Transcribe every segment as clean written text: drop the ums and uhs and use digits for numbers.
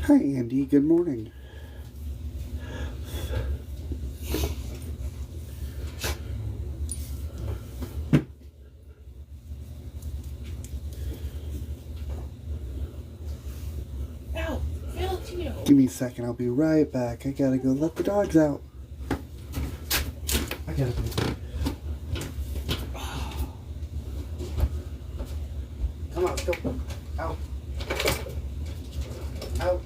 Hi, Andy. Good morning. Ow, Valentino. Give me a second. I'll be right back. I gotta go let the dogs out. I gotta go. Come on, let's go. Out. Out.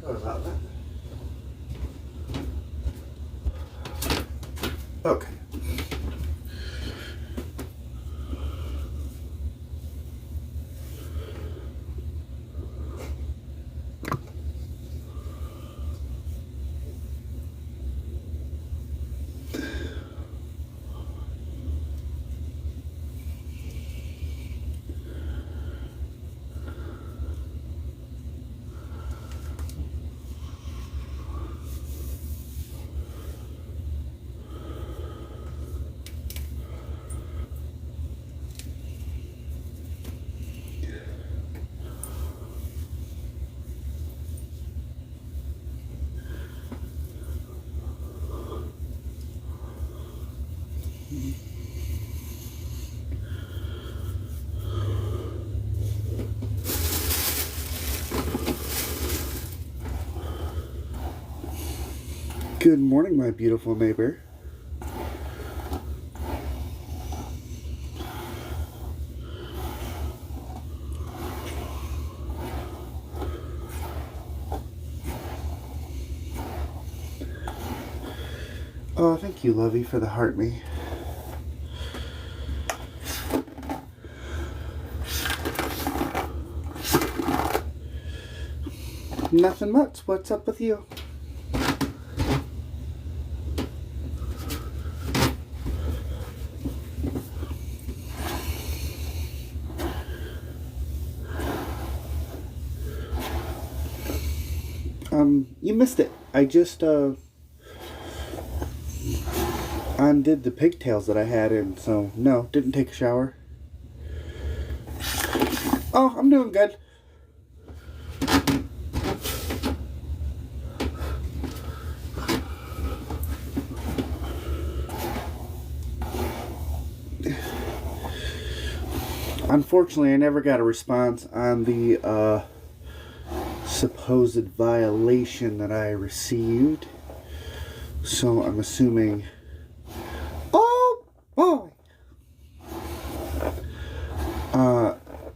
Sorry about that. Okay. Good morning, my beautiful neighbor. Oh, thank you, Lovey, for the heart me. Nothing much. What's up with you? You missed it. I just, undid the pigtails that I had in, so no, didn't take a shower. Oh, I'm doing good. Unfortunately, I never got a response on the supposed violation that I received. So I'm assuming... Oh, boy!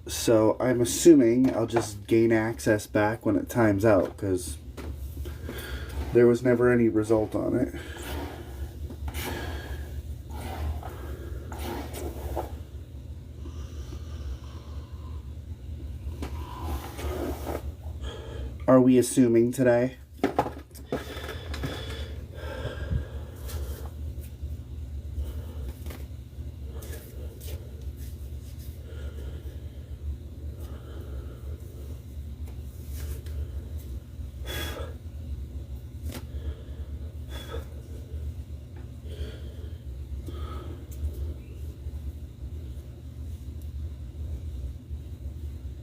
So I'm assuming I'll just gain access back when it times out, because there was never any result on it. Are we assuming today?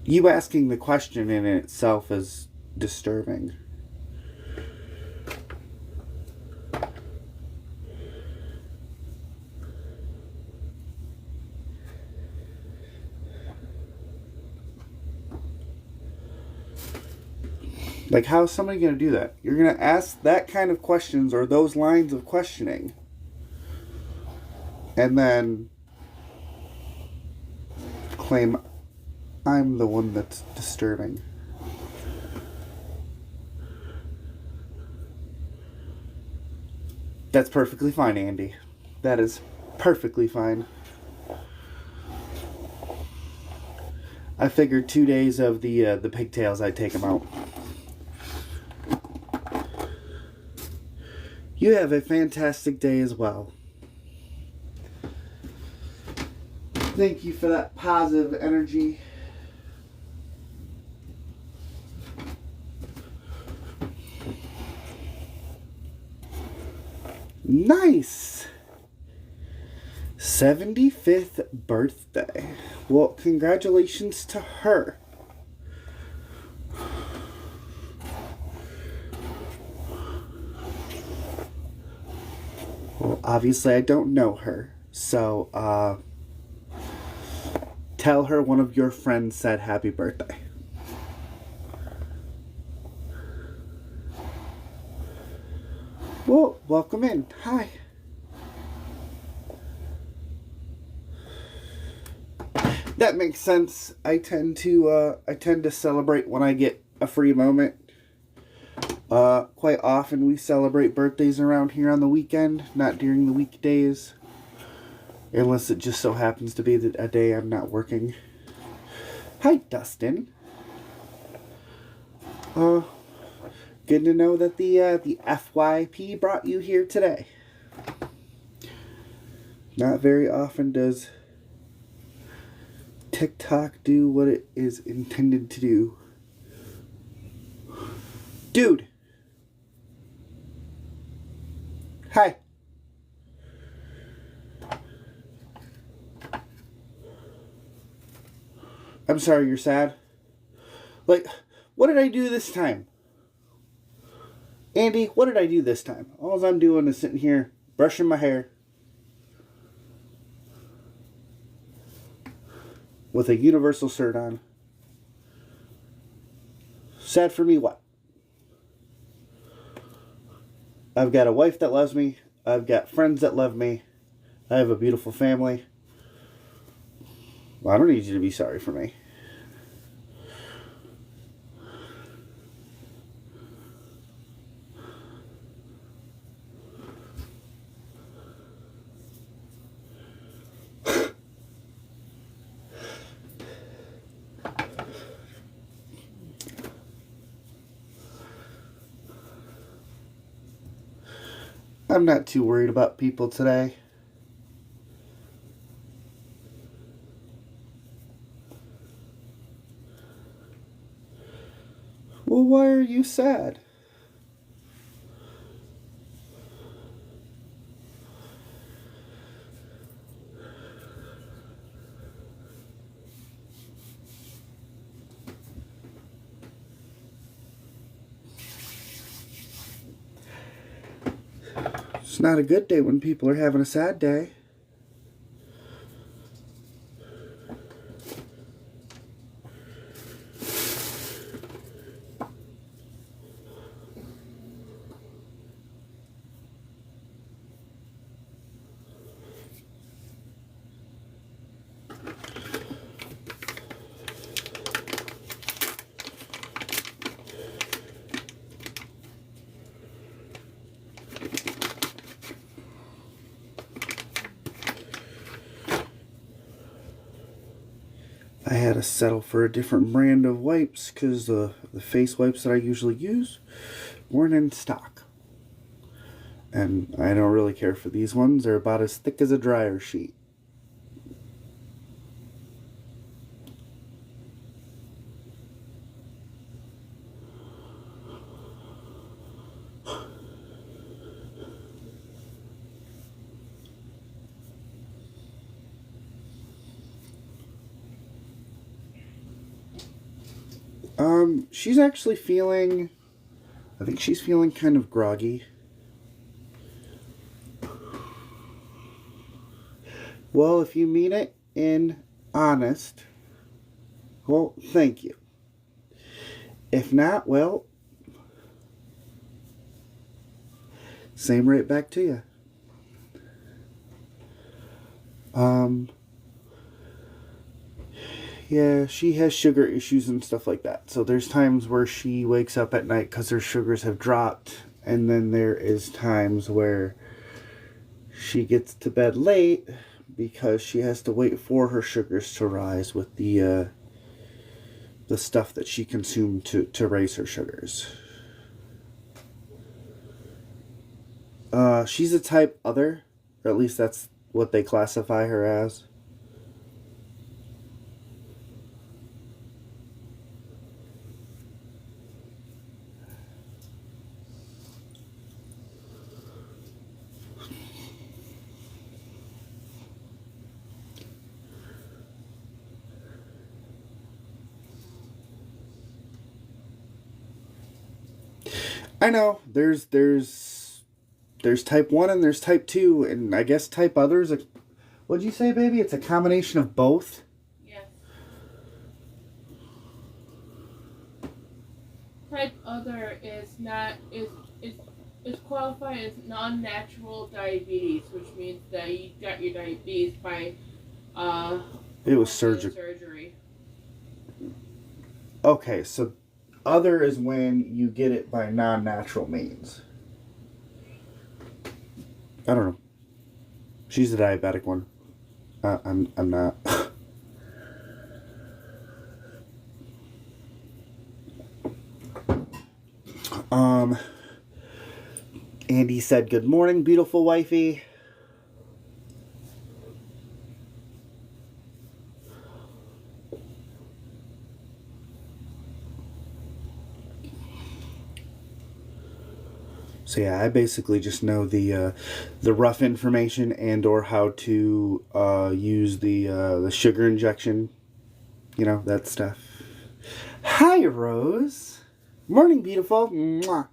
You asking the question in itself is disturbing. Like, how is somebody going to do that? You're going to ask that kind of questions or those lines of questioning, and then claim I'm the one that's disturbing. That's perfectly fine, Andy. That is perfectly fine. I figured 2 days of the pigtails, I'd take them out. You have a fantastic day as well. Thank you for that positive energy. Nice! 75th birthday. Well, congratulations to her. Well, obviously I don't know her, so tell her one of your friends said happy birthday. Well, welcome in. Hi. That makes sense. I tend to celebrate when I get a free moment. Quite often we celebrate birthdays around here on the weekend, not during the weekdays. Unless it just so happens to be a day I'm not working. Hi, Dustin. Good to know that the FYP brought you here today. Not very often does TikTok do what it is intended to do. Dude! Hi. I'm sorry you're sad. Like, what did I do this time? Andy, what did I do this time? All I'm doing is sitting here, brushing my hair. With a Universal shirt on. Sad for me, what? I've got a wife that loves me. I've got friends that love me. I have a beautiful family. Well, I don't need you to be sorry for me. I'm not too worried about people today. Well, why are you sad? It's not a good day when people are having a sad day. I had to settle for a different brand of wipes because the face wipes that I usually use weren't in stock. And I don't really care for these ones. They're about as thick as a dryer sheet. She's actually feeling, I think she's feeling kind of groggy. Well, if you mean it in honest, well, thank you. If not, well, same right back to you. Yeah, she has sugar issues and stuff like that. So there's times where she wakes up at night because her sugars have dropped. And then there is times where she gets to bed late because she has to wait for her sugars to rise with the stuff that she consumed to raise her sugars. She's a type other, or at least that's what they classify her as. I know there's type 1 and there's type 2, and I guess type others. What'd you say, baby? It's a combination of both. Yes. Type other is not is qualified as non-natural diabetes, which means that you got your diabetes by It was surgery. surgery. Okay, so other is when you get it by non-natural means. I don't know. She's a diabetic one. I'm not. Andy said, "Good morning, beautiful wifey." So yeah, I basically just know the rough information and or how to use the sugar injection, you know, that stuff. Hi, Rose. Morning, beautiful. Mwah.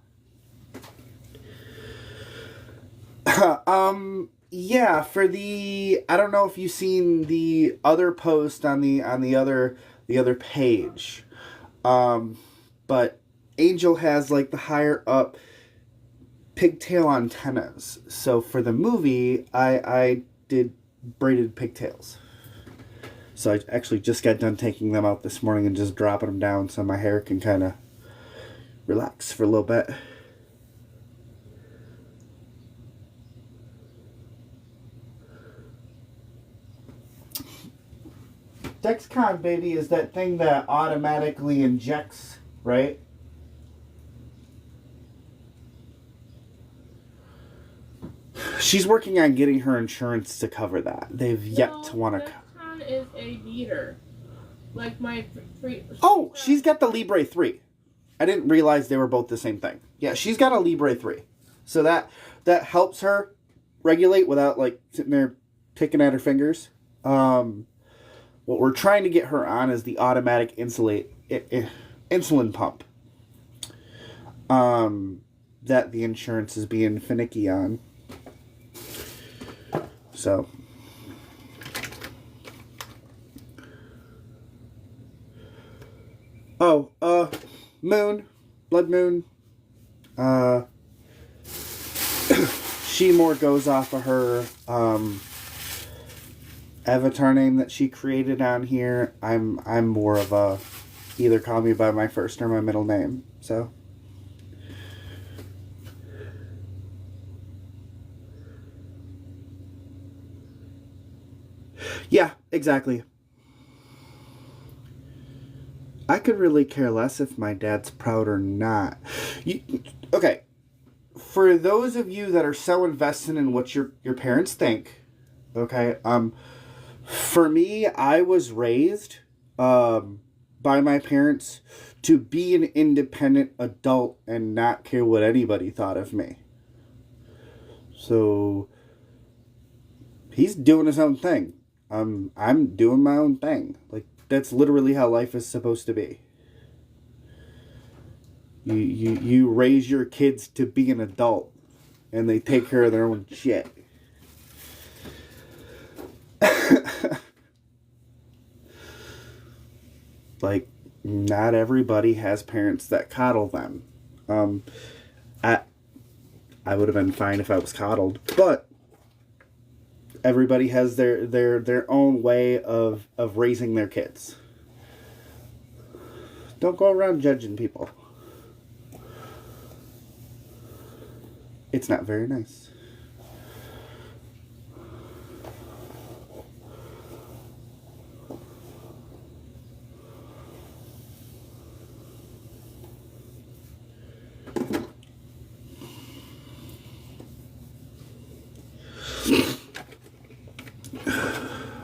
Yeah, for the, I don't know if you've seen the other post on the other page, but Angel has like the higher up pigtail antennas. So for the movie, I did braided pigtails. So I actually just got done taking them out this morning and just dropping them down so my hair can kind of relax for a little bit. Dexcom, baby, is that thing that automatically injects, right? She's working on getting her insurance to cover that. They've yet to want to. Dexcom is a beater. Like my free. Oh, she's got the Libre 3. I didn't realize they were both the same thing. Yeah, she's got a Libre 3. So that helps her regulate without like sitting there picking at her fingers. What we're trying to get her on is the automatic insulin pump. That the insurance is being finicky on. So. Oh, Moon. Blood Moon. She more goes off of her, avatar name that she created on here. I'm more of a either call me by my first or my middle name. So yeah, exactly. I could really care less if my dad's proud or not. Okay, for those of you that are so invested in what your parents think, okay, for me, I was raised by my parents to be an independent adult and not care what anybody thought of me. So he's doing his own thing. I'm doing my own thing. Like, that's literally how life is supposed to be. You raise your kids to be an adult, and they take care of their own shit. Like, not everybody has parents that coddle them. I would have been fine if I was coddled, but everybody has their own way of raising their kids. Don't go around judging people. It's not very nice.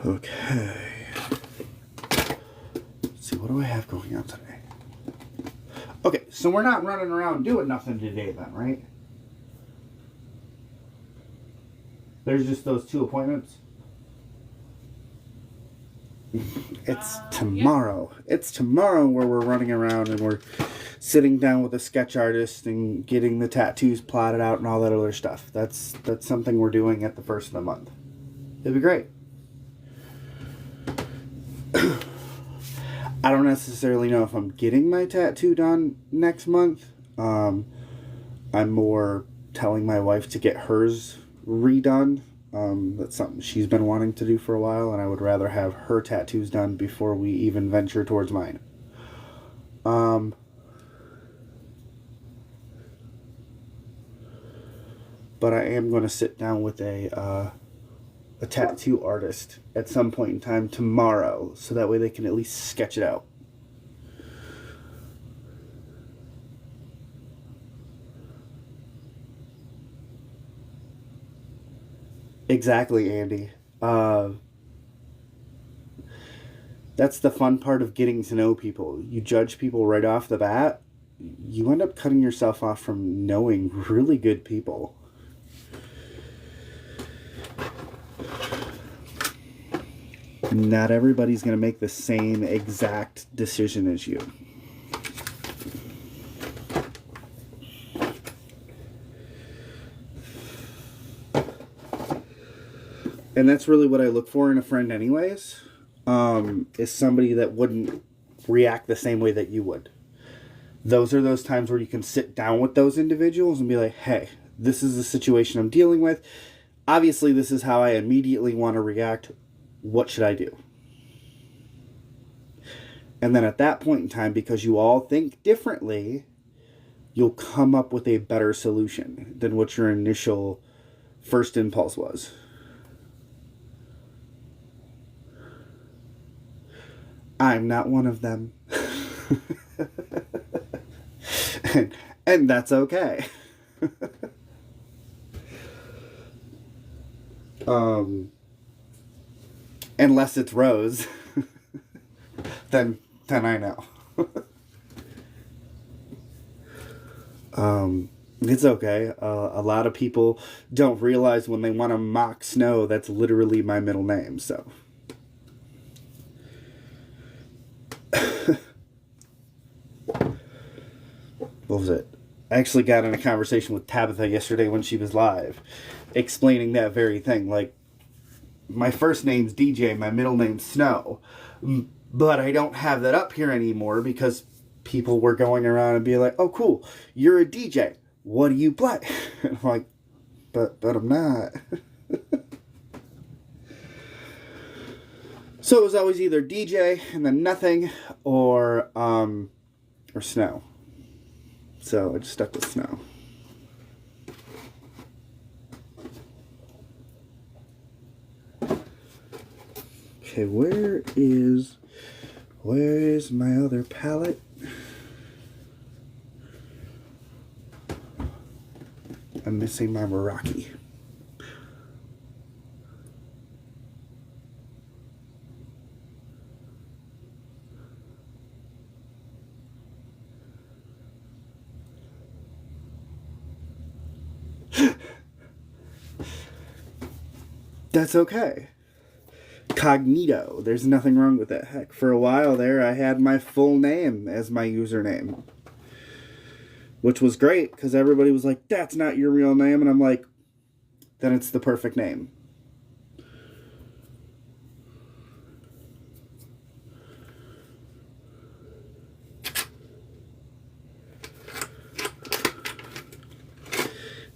Okay. Let's see, what do I have going on today? Okay, so we're not running around doing nothing today then, right? There's just those 2 appointments? It's Yeah. tomorrow. It's tomorrow where we're running around and we're sitting down with a sketch artist and getting the tattoos plotted out and all that other stuff. That's something we're doing at the first of the month. It'd be great. I don't necessarily know if I'm getting my tattoo done next month. I'm more telling my wife to get hers redone. That's something she's been wanting to do for a while, and I would rather have her tattoos done before we even venture towards mine. But I am going to sit down with a tattoo artist at some point in time tomorrow, so that way they can at least sketch it out. Exactly, Andy. That's the fun part of getting to know people. You judge people right off the bat, you end up cutting yourself off from knowing really good people. Not everybody's going to make the same exact decision as you. And that's really what I look for in a friend anyways, is somebody that wouldn't react the same way that you would. Those are those times where you can sit down with those individuals and be like, hey, this is the situation I'm dealing with. Obviously, this is how I immediately want to react. What should I do? And then at that point in time, because you all think differently, you'll come up with a better solution than what your initial first impulse was. I'm not one of them. and that's okay. Unless it's Rose, then I know. It's okay. A lot of people don't realize when they want to mock Snow, that's literally my middle name, so. What was it? I actually got in a conversation with Tabitha yesterday when she was live, explaining that very thing. Like, my first name's DJ, my middle name's Snow, but I don't have that up here anymore because people were going around and being like, oh, cool, you're a DJ. What do you play? And I'm like, but I'm not. So it was always either DJ and then nothing, or Snow. So I just stuck with Snow. Okay, where is my other palette? I'm missing my Meraki. That's okay. Cognito. There's nothing wrong with that. Heck, for a while there, I had my full name as my username, which was great because everybody was like, that's not your real name. And I'm like, then it's the perfect name.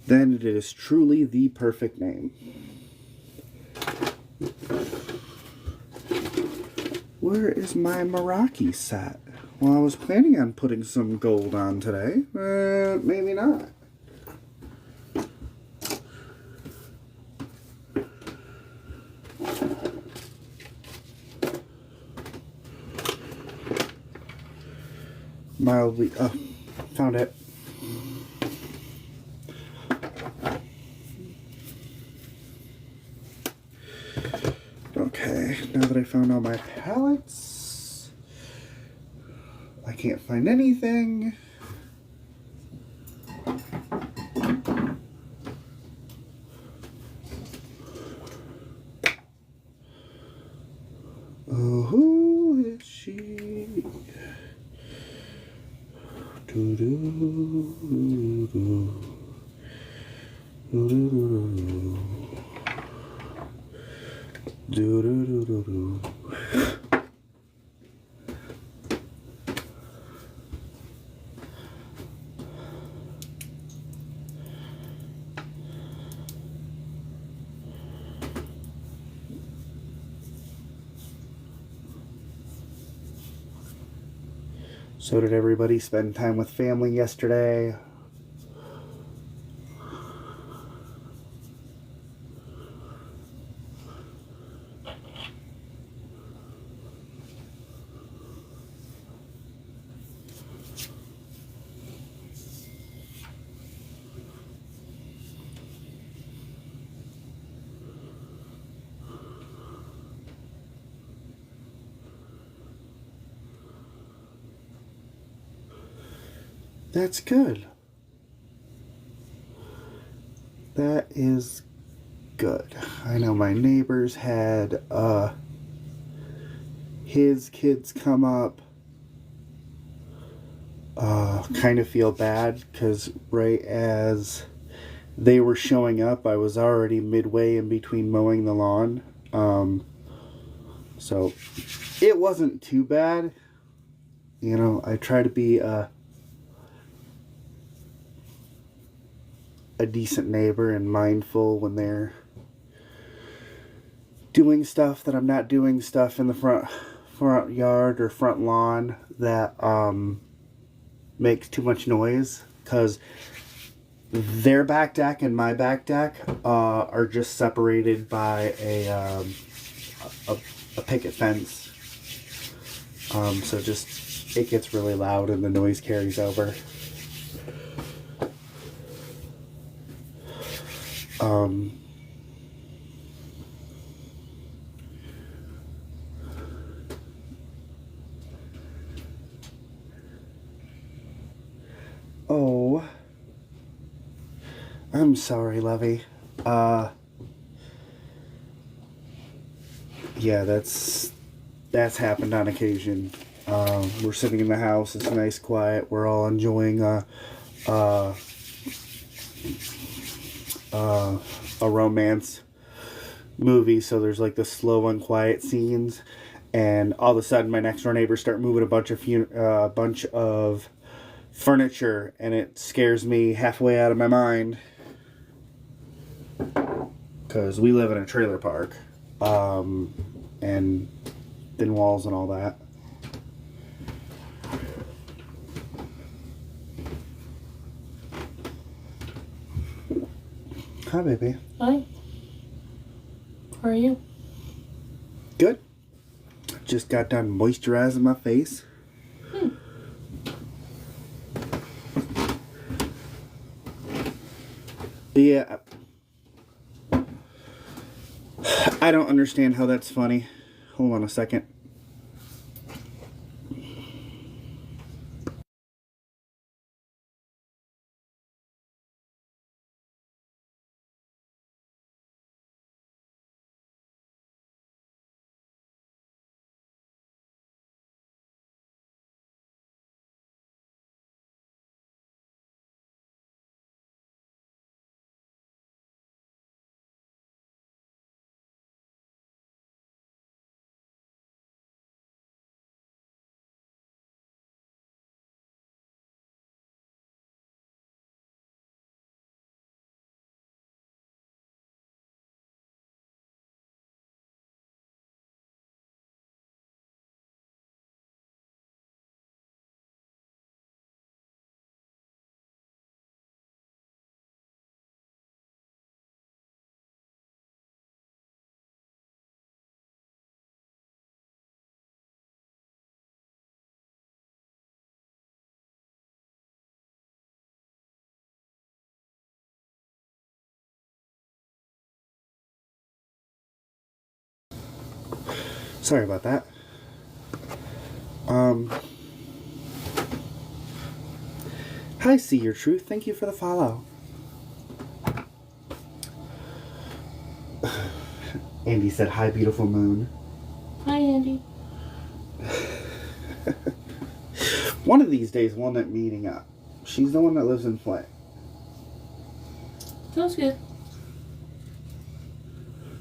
Then it is truly the perfect name. Where is my Meraki set? Well, I was planning on putting some gold on today. Maybe not. Mildly. Oh, found it. Okay, now that I found all my palettes, I can't find anything. Oh, So did everybody spend time with family yesterday? That's good. That is good. I know my neighbors had his kids come up. Kind of feel bad because right as they were showing up, I was already midway in between mowing the lawn. So it wasn't too bad. You know, I try to be a decent neighbor and mindful when they're doing stuff that I'm not doing stuff in the front yard or front lawn that makes too much noise, because their back deck and my back deck are just separated by a picket fence. So just it gets really loud and the noise carries over. Oh, I'm sorry, Lovey. Yeah, that's happened on occasion. We're sitting in the house. It's nice, quiet. We're all enjoying a romance movie. So there's like the slow and quiet scenes, and all of a sudden, my next door neighbors start moving a bunch of furniture, and it scares me halfway out of my mind because we live in a trailer park, and thin walls and all that. Hi, baby. Hi. How are you? Good. Just got done moisturizing my face. Yeah. I don't understand how that's funny. Hold on a second. Sorry about that. Hi, See Your Truth. Thank you for the follow. Andy said, hi, beautiful moon. Hi, Andy. One of these days we'll end up meeting up. She's the one that lives in Flint. Sounds good.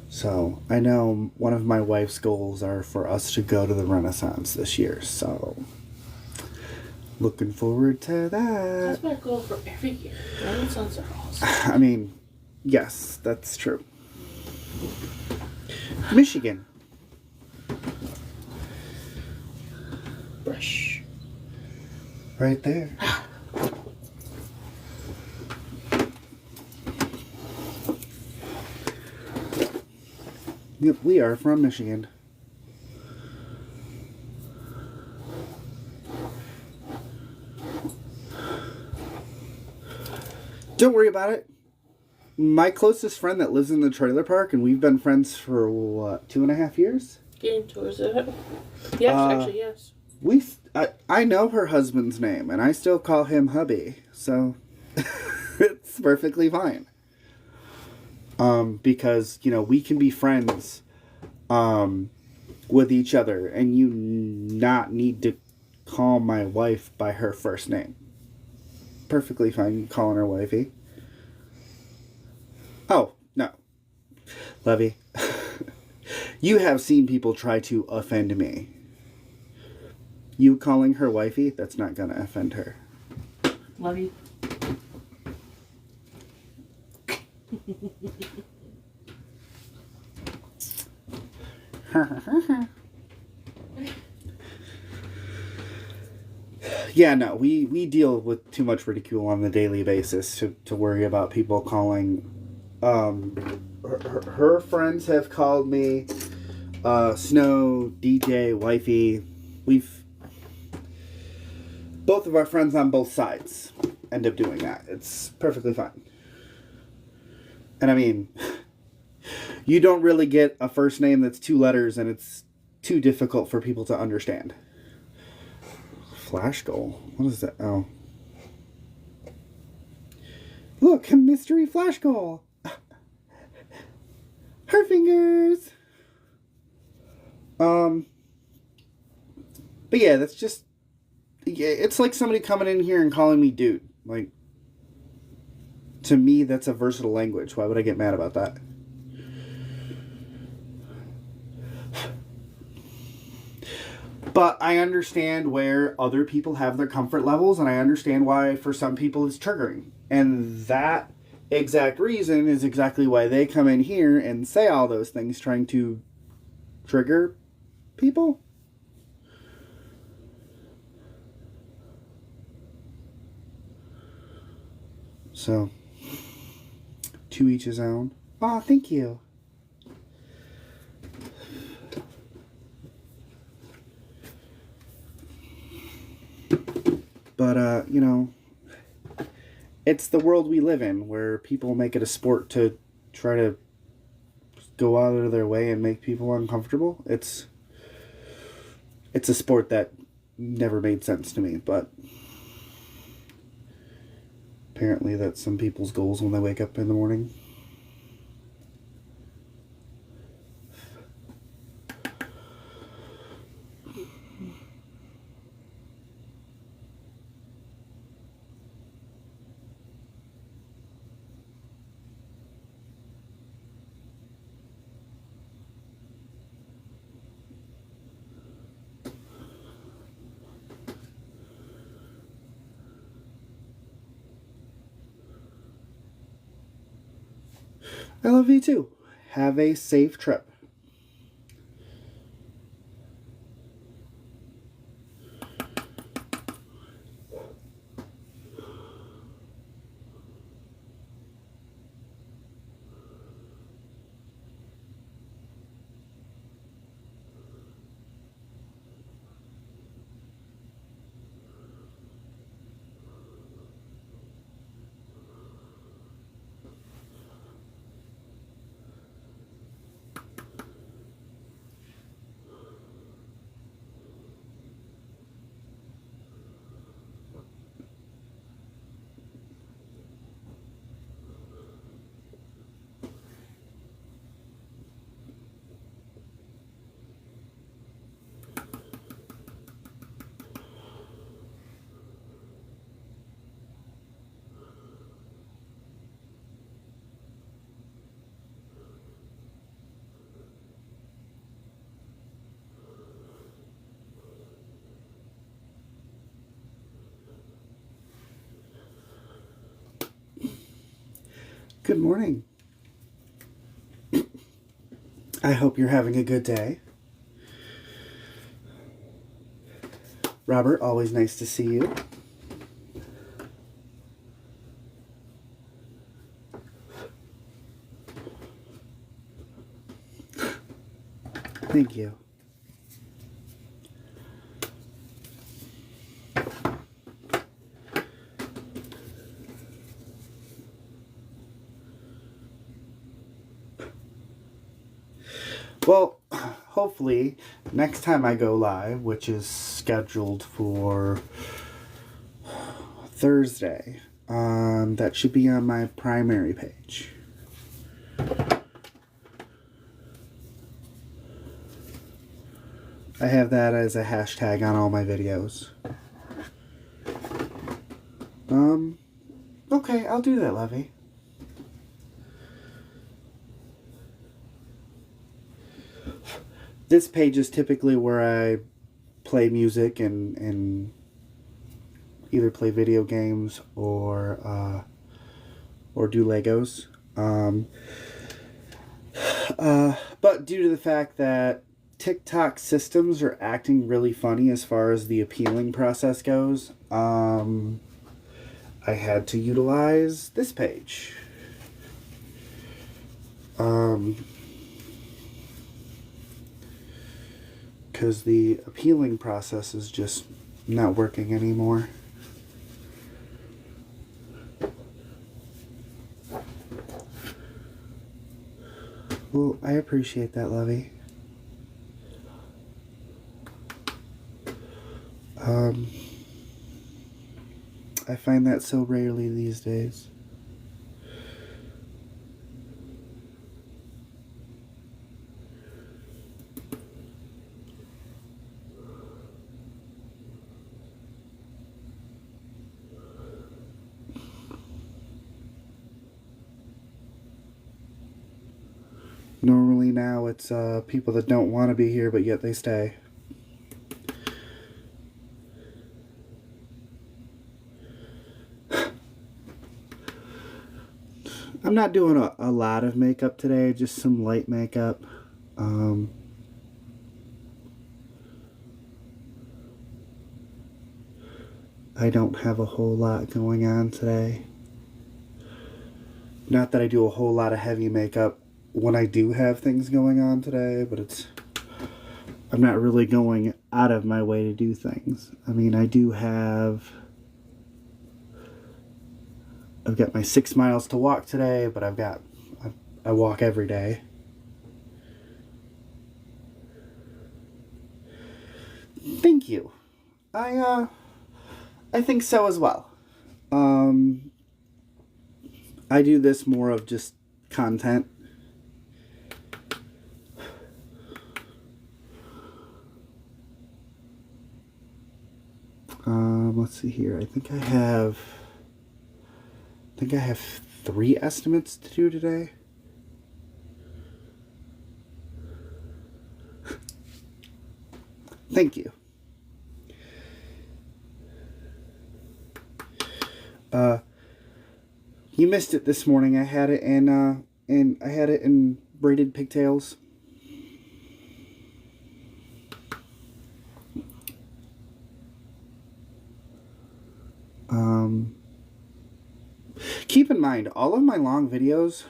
So I know one of my wife's goals are for us to go to the Renaissance this year. So looking forward to that. That's my goal for every year. Renaissance are awesome. I mean, yes, that's true. Michigan. Brush. Right there. Yep, we are from Michigan. Don't worry about it. My closest friend that lives in the trailer park, and we've been friends for, what, 2.5 years? Getting towards it. Yes, actually, yes. I know her husband's name, and I still call him hubby, so it's perfectly fine. Because, we can be friends with each other, and you not need to call my wife by her first name. Perfectly fine calling her wifey. Oh, no. Levy, you have seen people try to offend me. You calling her wifey, that's not gonna offend her. Love you. Yeah, no, we deal with too much ridicule on a daily basis to worry about people calling. Her friends have called me Snow, DJ, wifey. Both of our friends on both sides end up doing that. It's perfectly fine. And I mean, you don't really get a first name that's 2 letters and it's too difficult for people to understand. Flash goal? What is that? Oh. Look, a mystery flash goal! Her fingers! But yeah, that's just... Yeah, it's like somebody coming in here and calling me dude. Like, to me, that's a versatile language. Why would I get mad about that? But I understand where other people have their comfort levels, and I understand why for some people it's triggering. And that exact reason is exactly why they come in here and say all those things, trying to trigger people. So, to each his own. Aw, thank you. But, it's the world we live in, where people make it a sport to try to go out of their way and make people uncomfortable. It's a sport that never made sense to me, but apparently that's some people's goals when they wake up in the morning. I love you too. Have a safe trip. Good morning. I hope you're having a good day. Robert, always nice to see you. Thank you. Well, hopefully, next time I go live, which is scheduled for Thursday, that should be on my primary page. I have that as a hashtag on all my videos. Okay, I'll do that, Levy. This page is typically where I play music and either play video games or do Legos. But due to the fact that TikTok systems are acting really funny as far as the appealing process goes, I had to utilize this page. Because the appealing process is just not working anymore. Well, I appreciate that, Lovey. I find that so rarely these days. Normally now it's people that don't want to be here, but yet they stay. I'm not doing a lot of makeup today, just some light makeup. I don't have a whole lot going on today. Not that I do a whole lot of heavy makeup when I do have things going on today, but I'm not really going out of my way to do things. I mean, I've got my 6 miles to walk today, but I walk every day. Thank you. I think so as well. I do this more of just content. Let's see here. I think I have 3 estimates to do today. Thank you. You missed it this morning. I had it in braided pigtails. Keep in mind, all of my long videos,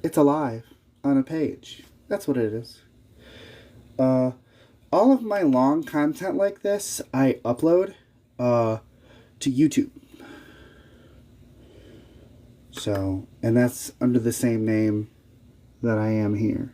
it's alive on a page. That's what it is. All of my long content like this, I upload to YouTube. So, and that's under the same name that I am here.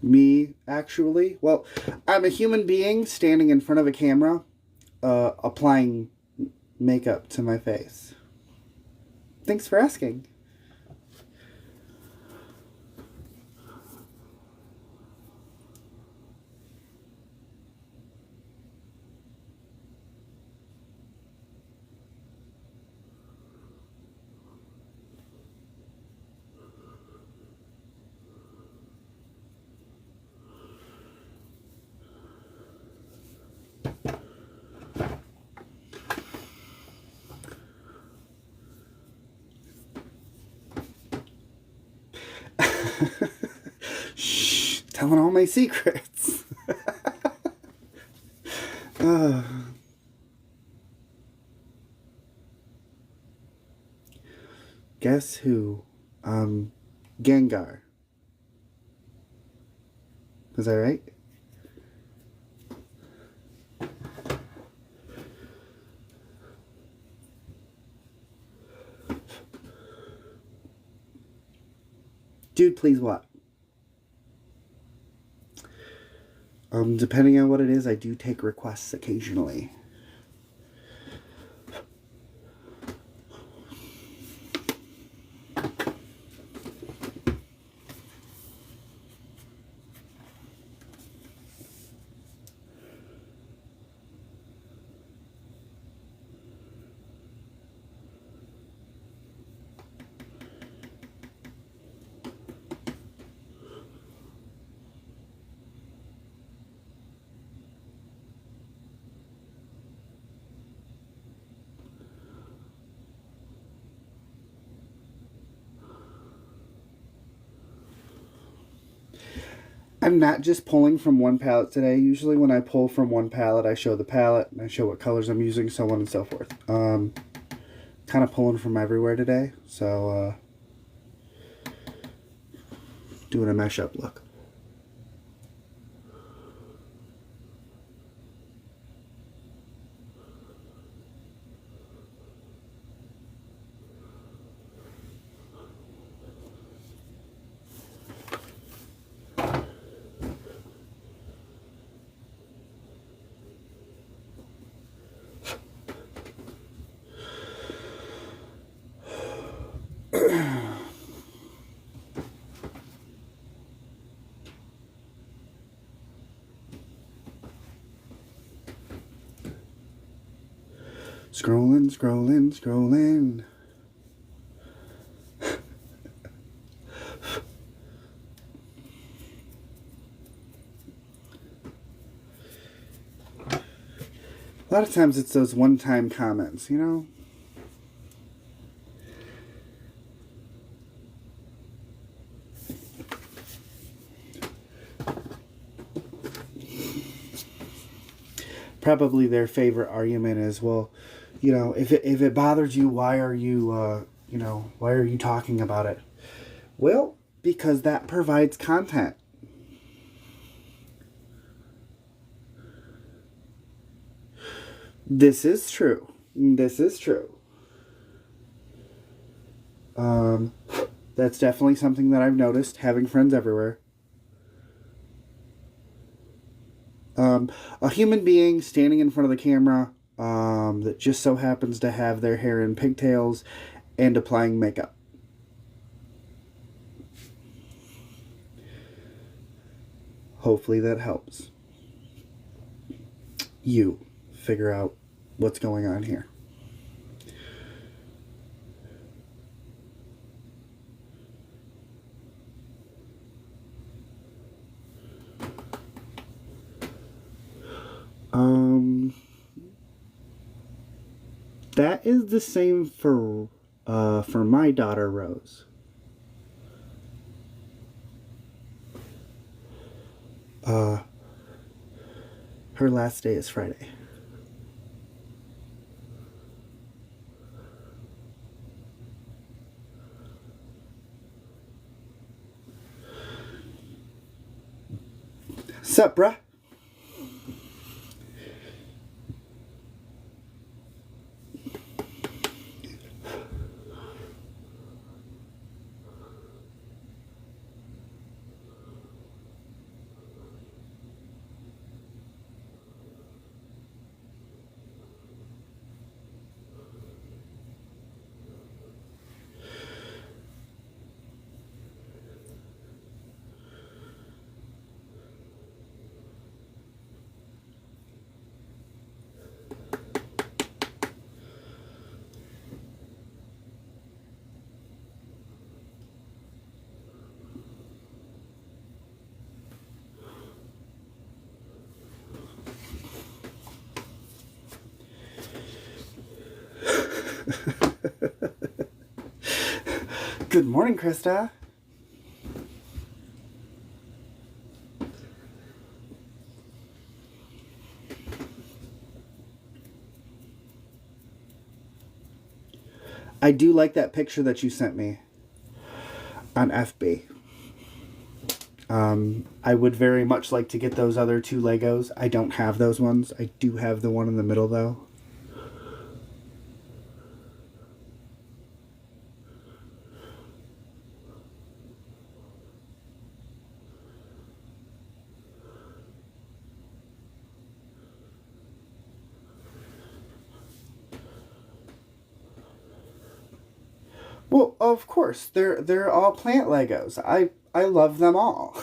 Me, actually? Well, I'm a human being standing in front of a camera, applying makeup to my face. Thanks for asking. Shh, telling all my secrets. Guess who? Gengar. Is that right? Dude, please what? Depending on what it is, I do take requests occasionally. I'm not just pulling from one palette today. Usually when I pull from one palette, I show the palette, and I show what colors I'm using, so on and so forth. Kind of pulling from everywhere today, so doing a mesh-up look. Scrolling, scrolling, scrolling. A lot of times it's those one-time comments, you know? Probably their favorite argument is, well, you know, if it bothers you, why are you, why are you talking about it? Well, because that provides content. This is true. This is true. That's definitely something that I've noticed, having friends everywhere. A human being standing in front of the camera that just so happens to have their hair in pigtails and applying makeup. Hopefully that helps you figure out what's going on here. That is the same for my daughter Rose. Her last day is Friday. Sup, bruh? Good morning, Krista. I do like that picture that you sent me on FB. I would very much like to get those other 2 Legos. I don't have those ones. I do have the one in the middle, though. Well, of course, they're all plant Legos. I love them all.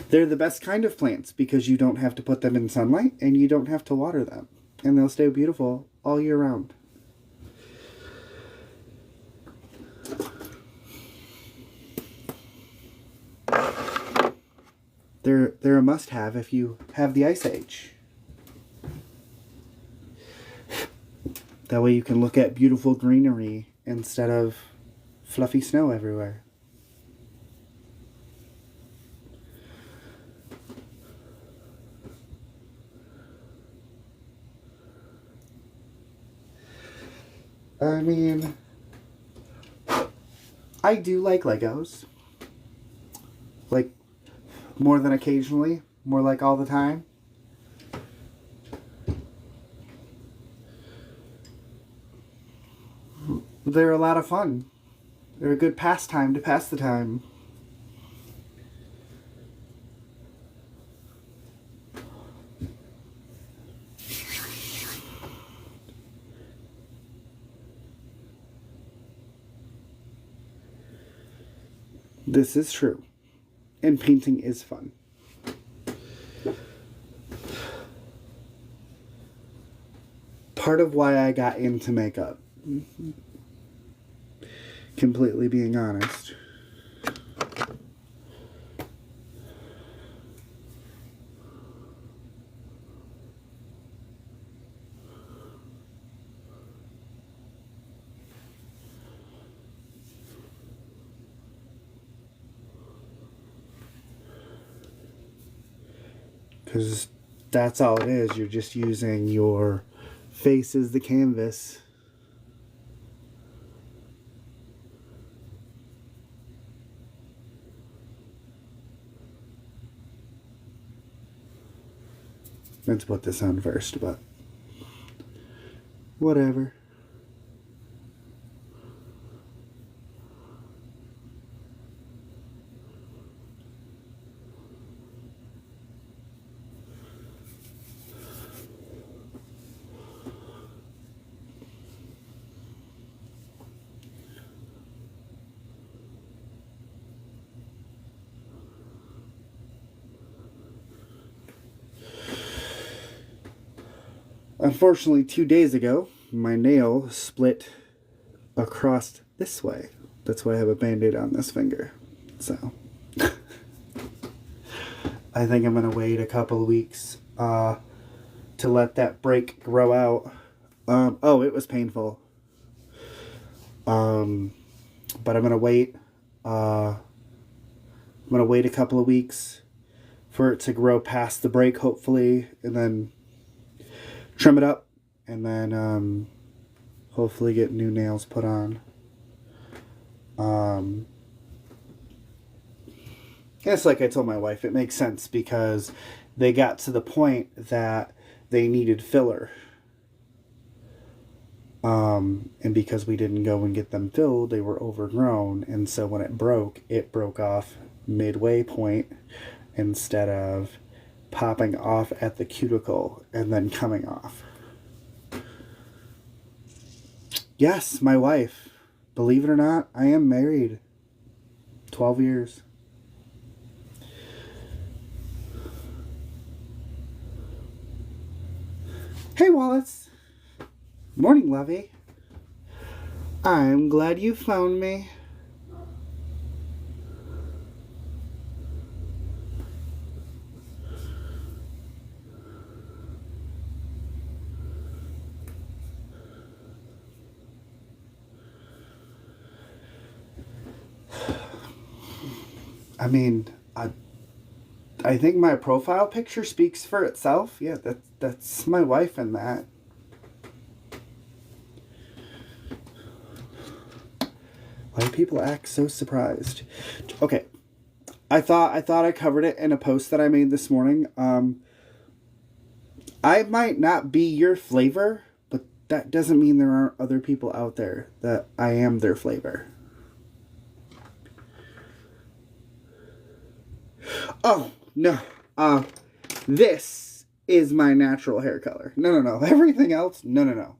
They're the best kind of plants because you don't have to put them in sunlight and you don't have to water them. And they'll stay beautiful all year round. They're a must-have if you have the Ice Age. That way you can look at beautiful greenery instead of fluffy snow everywhere. I mean, I do like Legos. Like, more than occasionally. More like all the time. They're a lot of fun. They're a good pastime to pass the time. This is true. And painting is fun. Part of why I got into makeup. Completely being honest. Because that's all it is. You're just using your face as the canvas. Let's put this on first, but whatever. Unfortunately, 2 days ago, my nail split across this way. That's why I have a band-aid on this finger. So, I think I'm going to wait a couple of weeks to let that break grow out. Oh, it was painful. But I'm going to wait. I'm going to wait a couple of weeks for it to grow past the break, hopefully, and then trim it up, and then hopefully get new nails put on. It's like I told my wife, it makes sense because they got to the point that they needed filler. And because we didn't go and get them filled, they were overgrown, and so when it broke off midway point instead of popping off at the cuticle and then coming off. Yes, my wife. Believe it or not, I am married. 12 years. Hey, Wallace. Morning, lovey. I'm glad you found me. I mean, I think my profile picture speaks for itself. Yeah, that's my wife in that. Why do people act so surprised? Okay. I thought I covered it in a post that I made this morning. I might not be your flavor, but that doesn't mean there aren't other people out there that I am their flavor. Oh, no. This is my natural hair color. No. Everything else, no.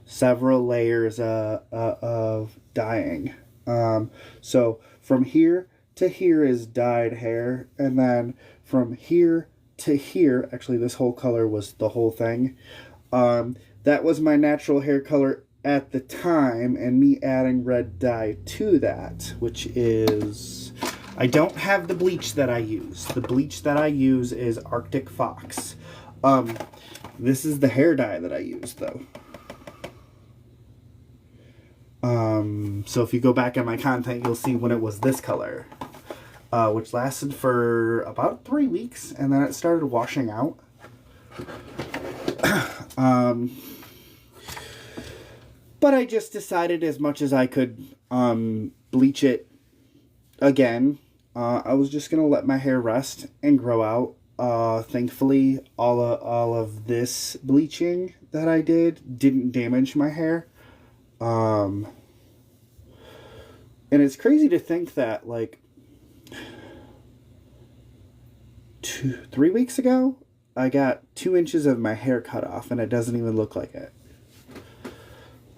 Several layers of dyeing. So from here to here is dyed hair, and then from here to here, actually this whole color was the whole thing. That was my natural hair color at the time, and me adding red dye to that, which is... I don't have the bleach that I use. The bleach that I use is Arctic Fox. This is the hair dye that I use, though. So if you go back in my content, you'll see when it was this color, which lasted for about 3 weeks, and then it started washing out. But I just decided, as much as I could bleach it again, I was just gonna let my hair rest and grow out. Thankfully, all of this bleaching that I didn't damage my hair. And it's crazy to think that, like, 3 weeks ago, I got 2 inches of my hair cut off, and it doesn't even look like it.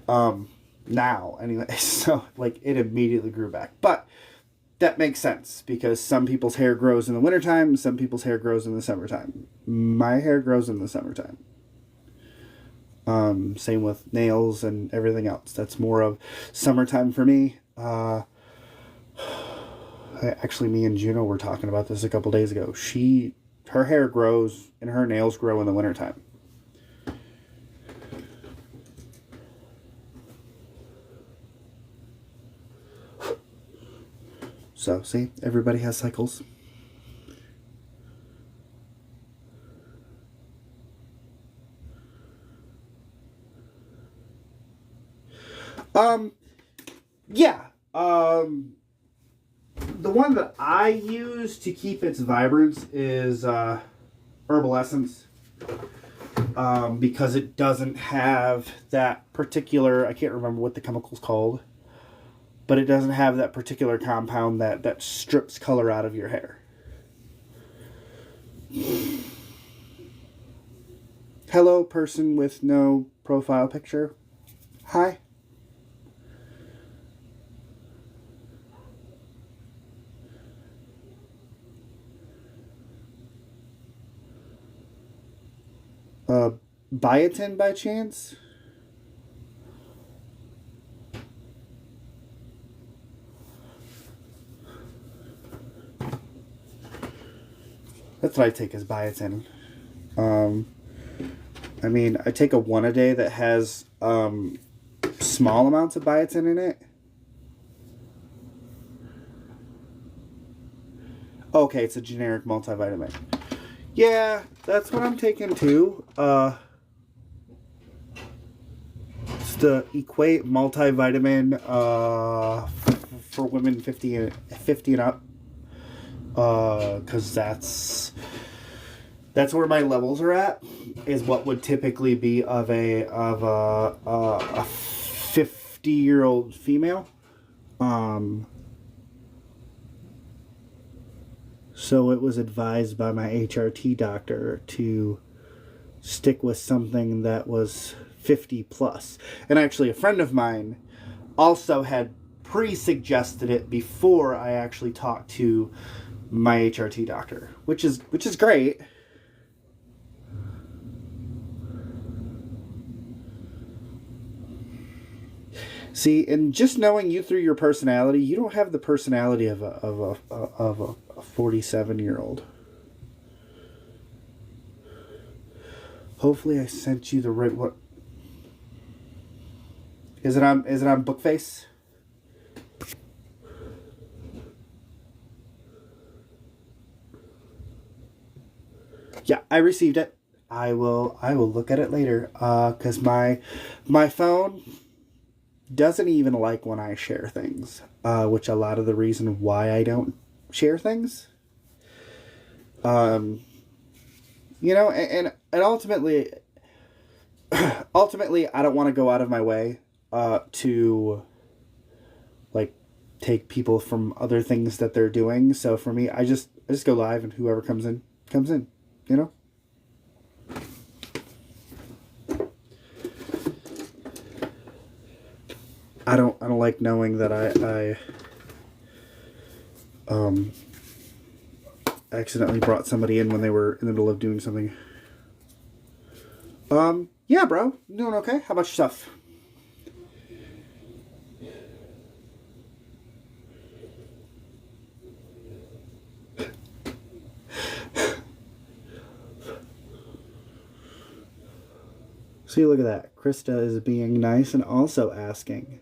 Now, anyway, so, like, it immediately grew back. But that makes sense, because some people's hair grows in the wintertime, some people's hair grows in the summertime. My hair grows in the summertime. Same with nails and everything else. That's more of summertime for me. Actually, me and Juno were talking about this a couple days ago. Her hair grows and her nails grow in the wintertime. So, see, everybody has cycles. Yeah. The one that I use to keep its vibrance is Herbal Essence. Because it doesn't have that particular, I can't remember what the chemical's called, but it doesn't have that particular compound that strips color out of your hair. Hello, person with no profile picture. Hi. Biotin by chance? That's what I take as biotin. I mean, I take a 1-a-day that has small amounts of biotin in it. Okay, it's a generic multivitamin. Yeah, that's what I'm taking too. It's the Equate multivitamin for women 50 and up. Because that's where my levels are at. Is what would typically be of a 50-year-old female. So it was advised by my HRT doctor to stick with something that was 50 plus. And actually, a friend of mine also had pre-suggested it before I actually talked to my HRT doctor, which is great. See, and just knowing you through your personality, you don't have the personality of a 47-year-old. Hopefully, I sent you the right one. Is it on Bookface? Yeah, I received it. I will look at it later. Cause my phone doesn't even like when I share things. Which a lot of the reason why I don't share things. You know, and ultimately, I don't want to go out of my way to like take people from other things that they're doing. So for me, I just go live, and whoever comes in comes in. You know. I don't like knowing that I accidentally brought somebody in when they were in the middle of doing something. Yeah, bro, doing okay. How about yourself? See, look at that. Krista is being nice and also asking.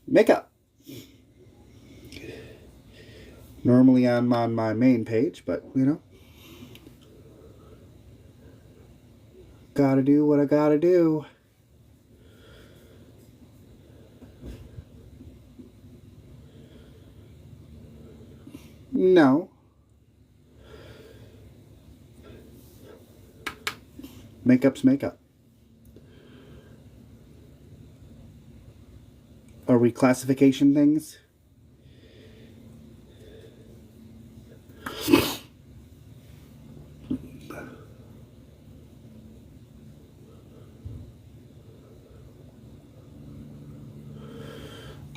Makeup. Normally I'm on my main page, but you know, gotta do what I gotta do. No. Makeup's makeup. Are we classification things?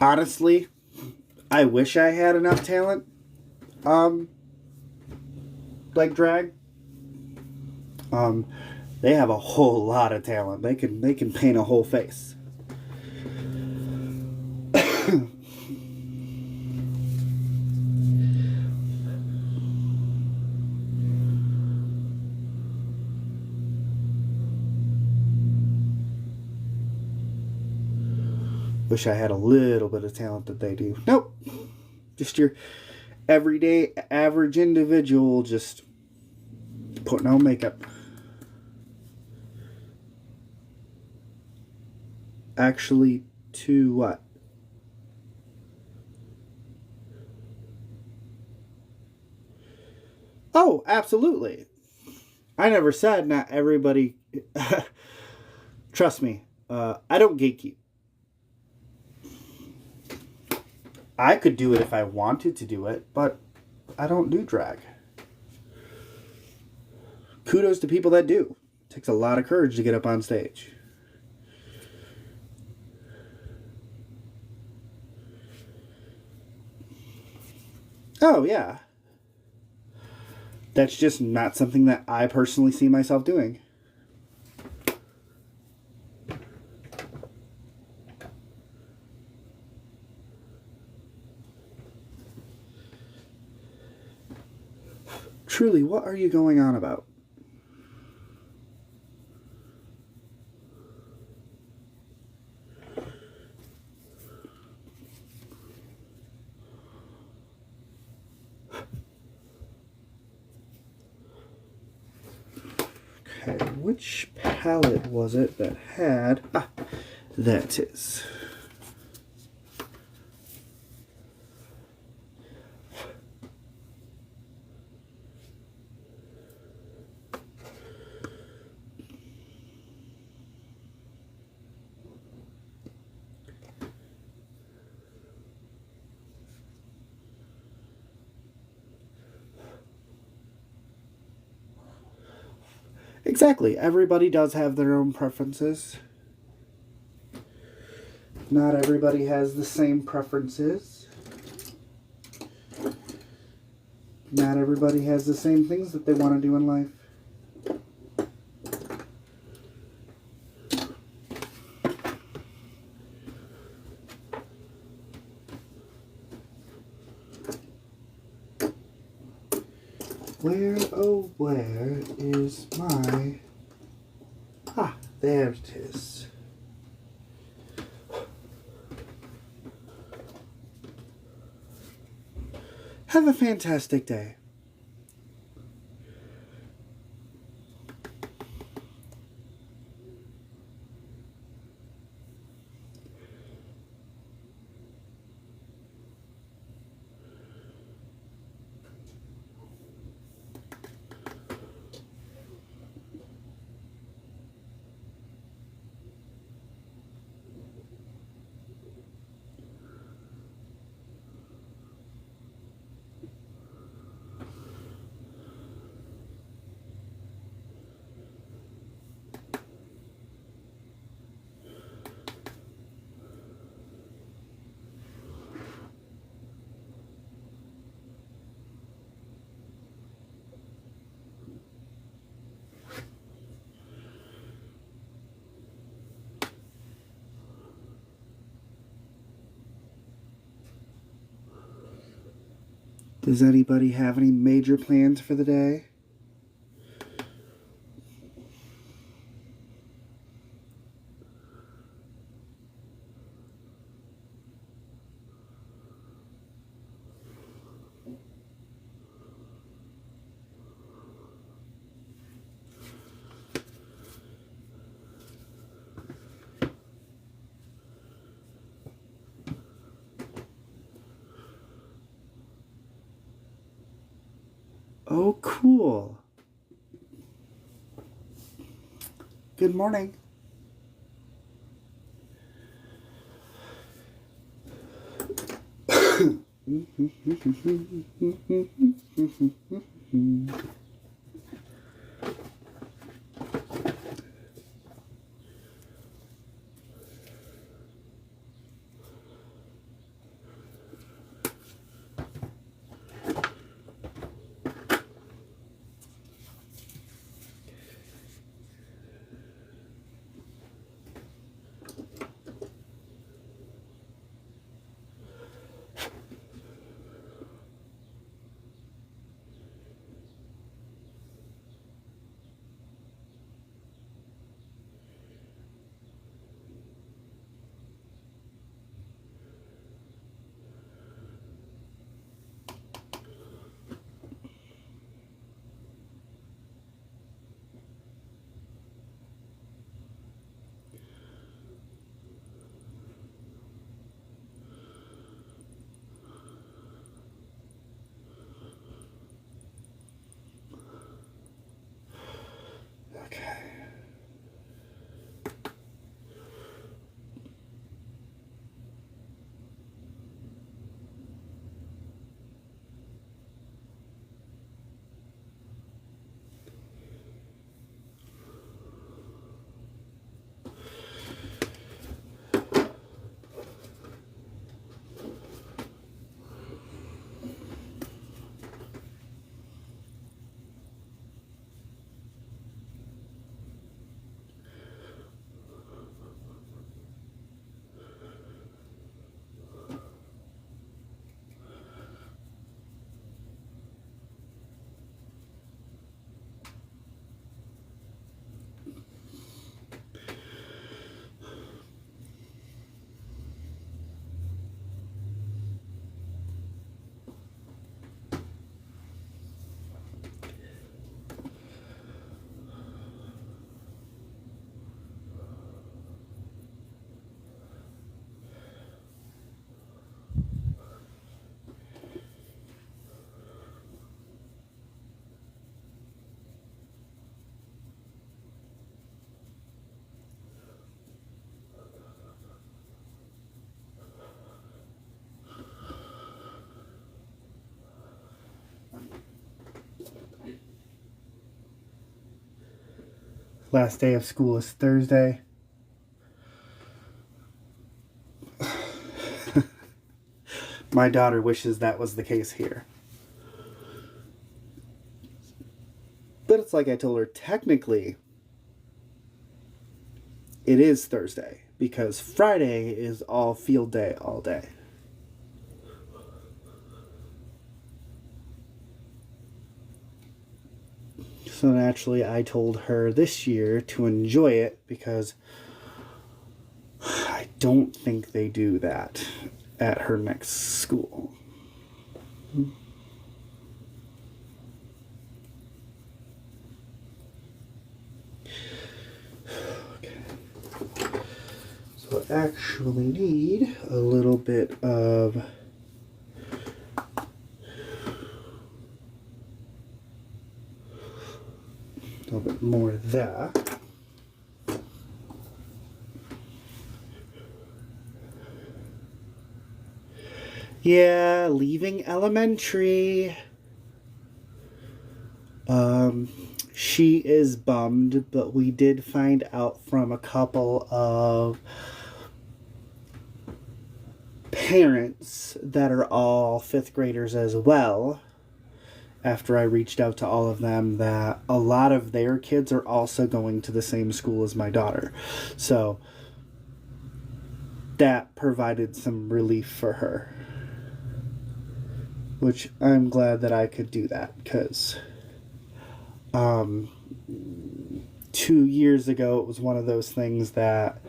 Honestly, I wish I had enough talent. Like drag. Um, they have a whole lot of talent. They can paint a whole face. Wish I had a little bit of talent that they do. Nope. Just your everyday average individual just putting on makeup. Actually, to what? Oh, absolutely. I never said not everybody. Trust me, I don't gatekeep. I could do it if I wanted to do it, but I don't do drag. Kudos to people that do. It takes a lot of courage to get up on stage. Oh, yeah. That's just not something that I personally see myself doing. Truly, what are you going on about? Okay, which palette was it that had... Ah, that is. Exactly. Everybody does have their own preferences. Not everybody has the same preferences. Not everybody has the same things that they want to do in life. Where, oh, where is my... Ah, there it is. Have a fantastic day. Does anybody have any major plans for the day? Oh, cool. Good morning. Okay. Last day of school is Thursday. My daughter wishes that was the case here. But it's like I told her, technically, it is Thursday because Friday is all field day all day. So naturally, I told her this year to enjoy it because I don't think they do that at her next school. actually need a little bit of more of that. Yeah, leaving elementary. She is bummed, but we did find out from a couple of parents that are all fifth graders as well, after I reached out to all of them, that a lot of their kids are also going to the same school as my daughter. So that provided some relief for her, which I'm glad that I could do that, because 2 years ago it was one of those things that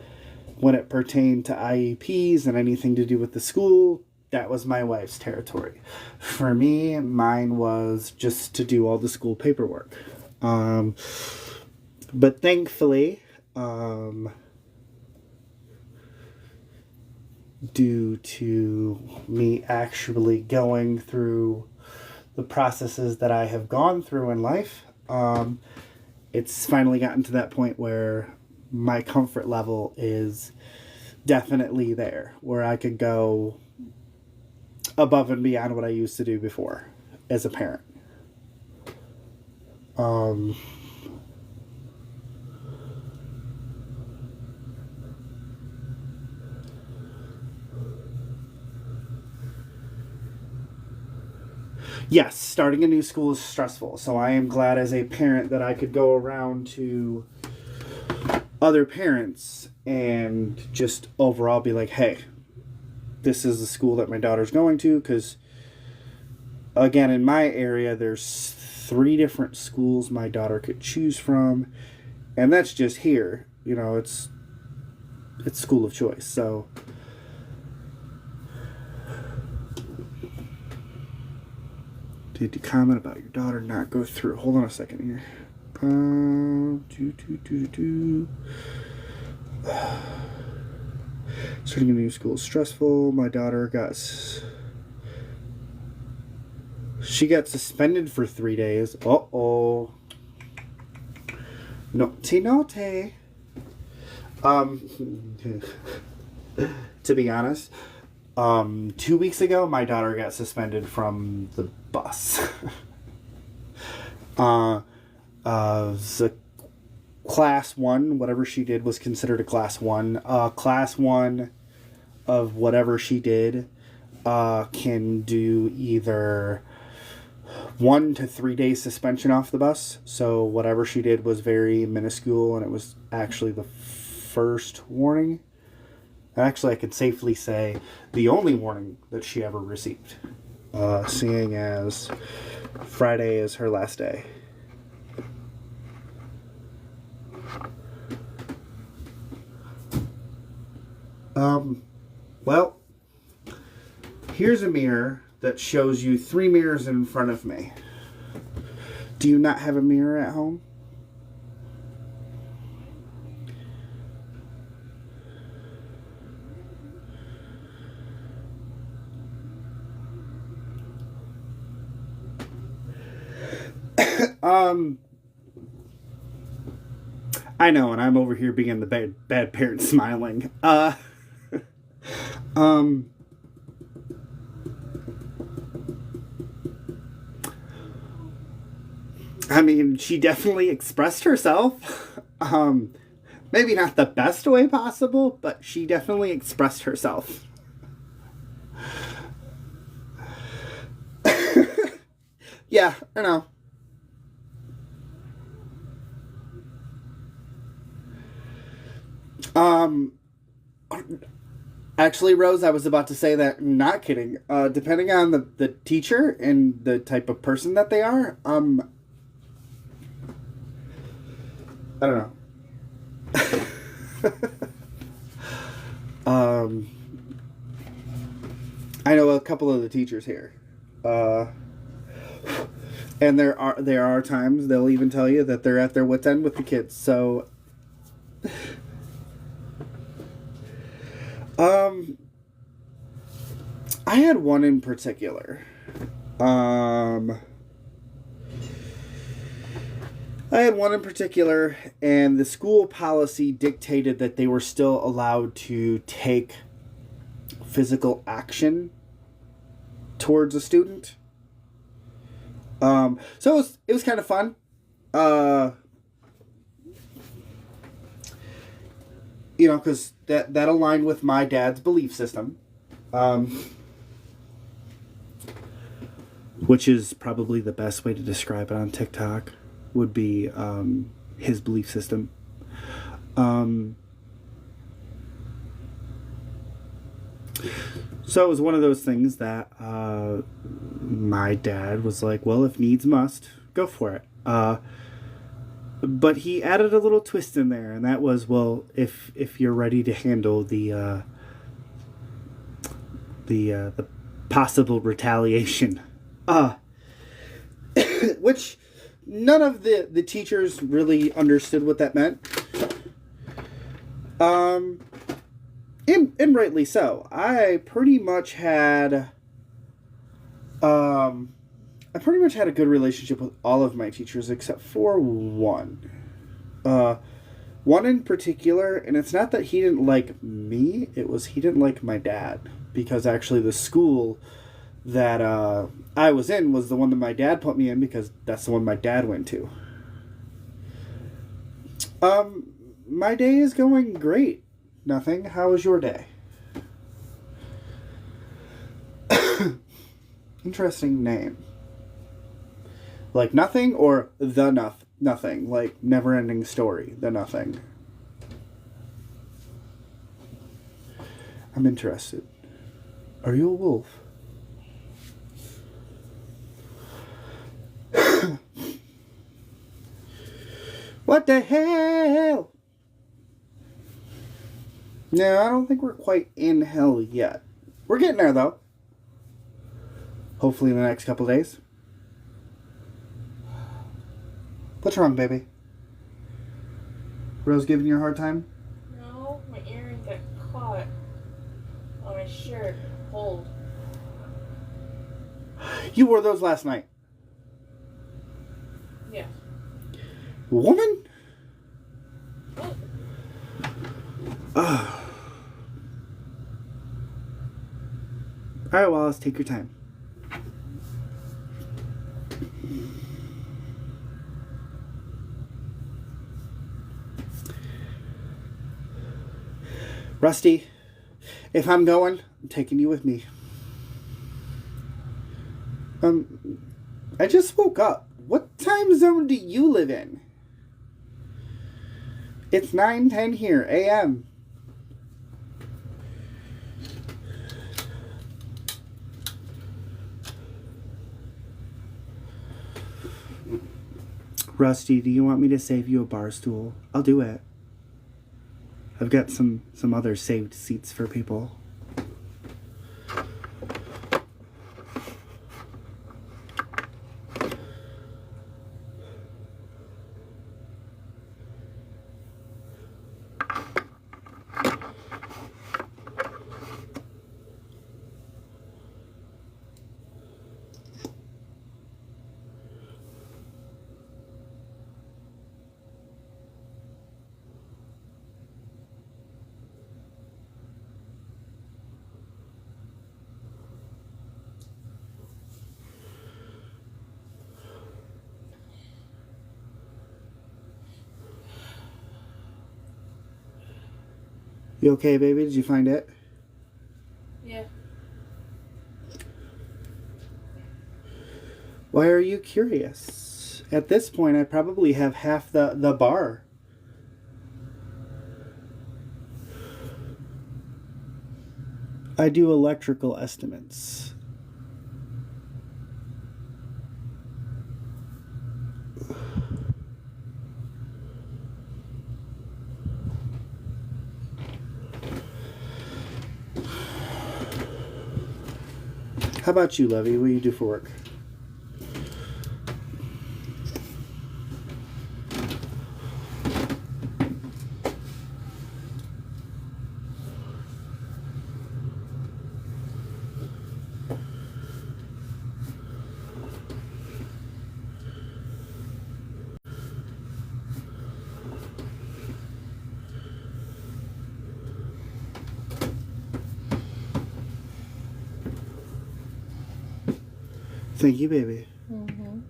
when it pertained to IEPs and anything to do with the school, that was my wife's territory. For me, mine was just to do all the school paperwork. But thankfully, due to me actually going through the processes that I have gone through in life, it's finally gotten to that point where my comfort level is definitely there, where I could go above and beyond what I used to do before as a parent. Yes, starting a new school is stressful, so I am glad as a parent that I could go around to other parents and just overall be like, hey, this is the school that my daughter's going to, because again, in my area, there's 3 different schools my daughter could choose from, and that's just here. You know, it's school of choice, so... Did you comment about your daughter not go through? Hold on a second here. Starting a new school is stressful. My daughter she got suspended for 3 days. Uh-oh. Naughty, naughty. To be honest, 2 weeks ago, my daughter got suspended from the bus. The class 1, whatever she did was considered a class 1. Class 1 of whatever she did can do either 1 to 3 days suspension off the bus. So whatever she did was very minuscule, and it was actually the first warning. Actually, I could safely say the only warning that she ever received, seeing as Friday is her last day. Well, here's a mirror that shows you 3 mirrors in front of me. Do you not have a mirror at home? I know, and I'm over here being the bad parent smiling. I mean, she definitely expressed herself. Maybe not the best way possible, but she definitely expressed herself. Yeah, I know. Actually, Rose, I was about to say that, not kidding. Depending on the teacher and the type of person that they are, I don't know. I know a couple of the teachers here. And there are times they'll even tell you that they're at their wit's end with the kids. So Um, I had one in particular. I had one in particular, and the school policy dictated that they were still allowed to take physical action towards a student. So it was kind of fun. Because that aligned with my dad's belief system. Which is probably the best way to describe it on TikTok, would be his belief system. So it was one of those things that my dad was like, well, if needs must, go for it. But he added a little twist in there, and that was, well, if you're ready to handle the possible retaliation. Which none of the teachers really understood what that meant. And rightly so. I pretty much had a good relationship with all of my teachers except for one. One in particular, and it's not that he didn't like me, it was he didn't like my dad. Because actually the school that I was in was the one that my dad put me in, because that's the one my dad went to. My day is going great. Nothing. How was your day? Interesting name. Like Nothing or The Nothing? Like Never Ending Story, The Nothing. I'm interested. Are you a wolf? What the hell? No, I don't think we're quite in hell yet. We're getting there, though. Hopefully in the next couple days. What's wrong, baby? Rose giving you a hard time? No, my earring got caught on my shirt. Hold. You wore those last night. Yeah. Woman? Alright, Wallace, take your time. Rusty, if I'm going, I'm taking you with me. I just woke up. What time zone do you live in? It's 9:10 here, a.m. Rusty, do you want me to save you a bar stool? I'll do it. I've got some other saved seats for people. You okay, baby? Did you find it? Yeah. Why are you curious? At this point, I probably have half the bar. I do electrical estimates. How about you, Levy? What do you do for work? Thank you, baby. Mm-hmm.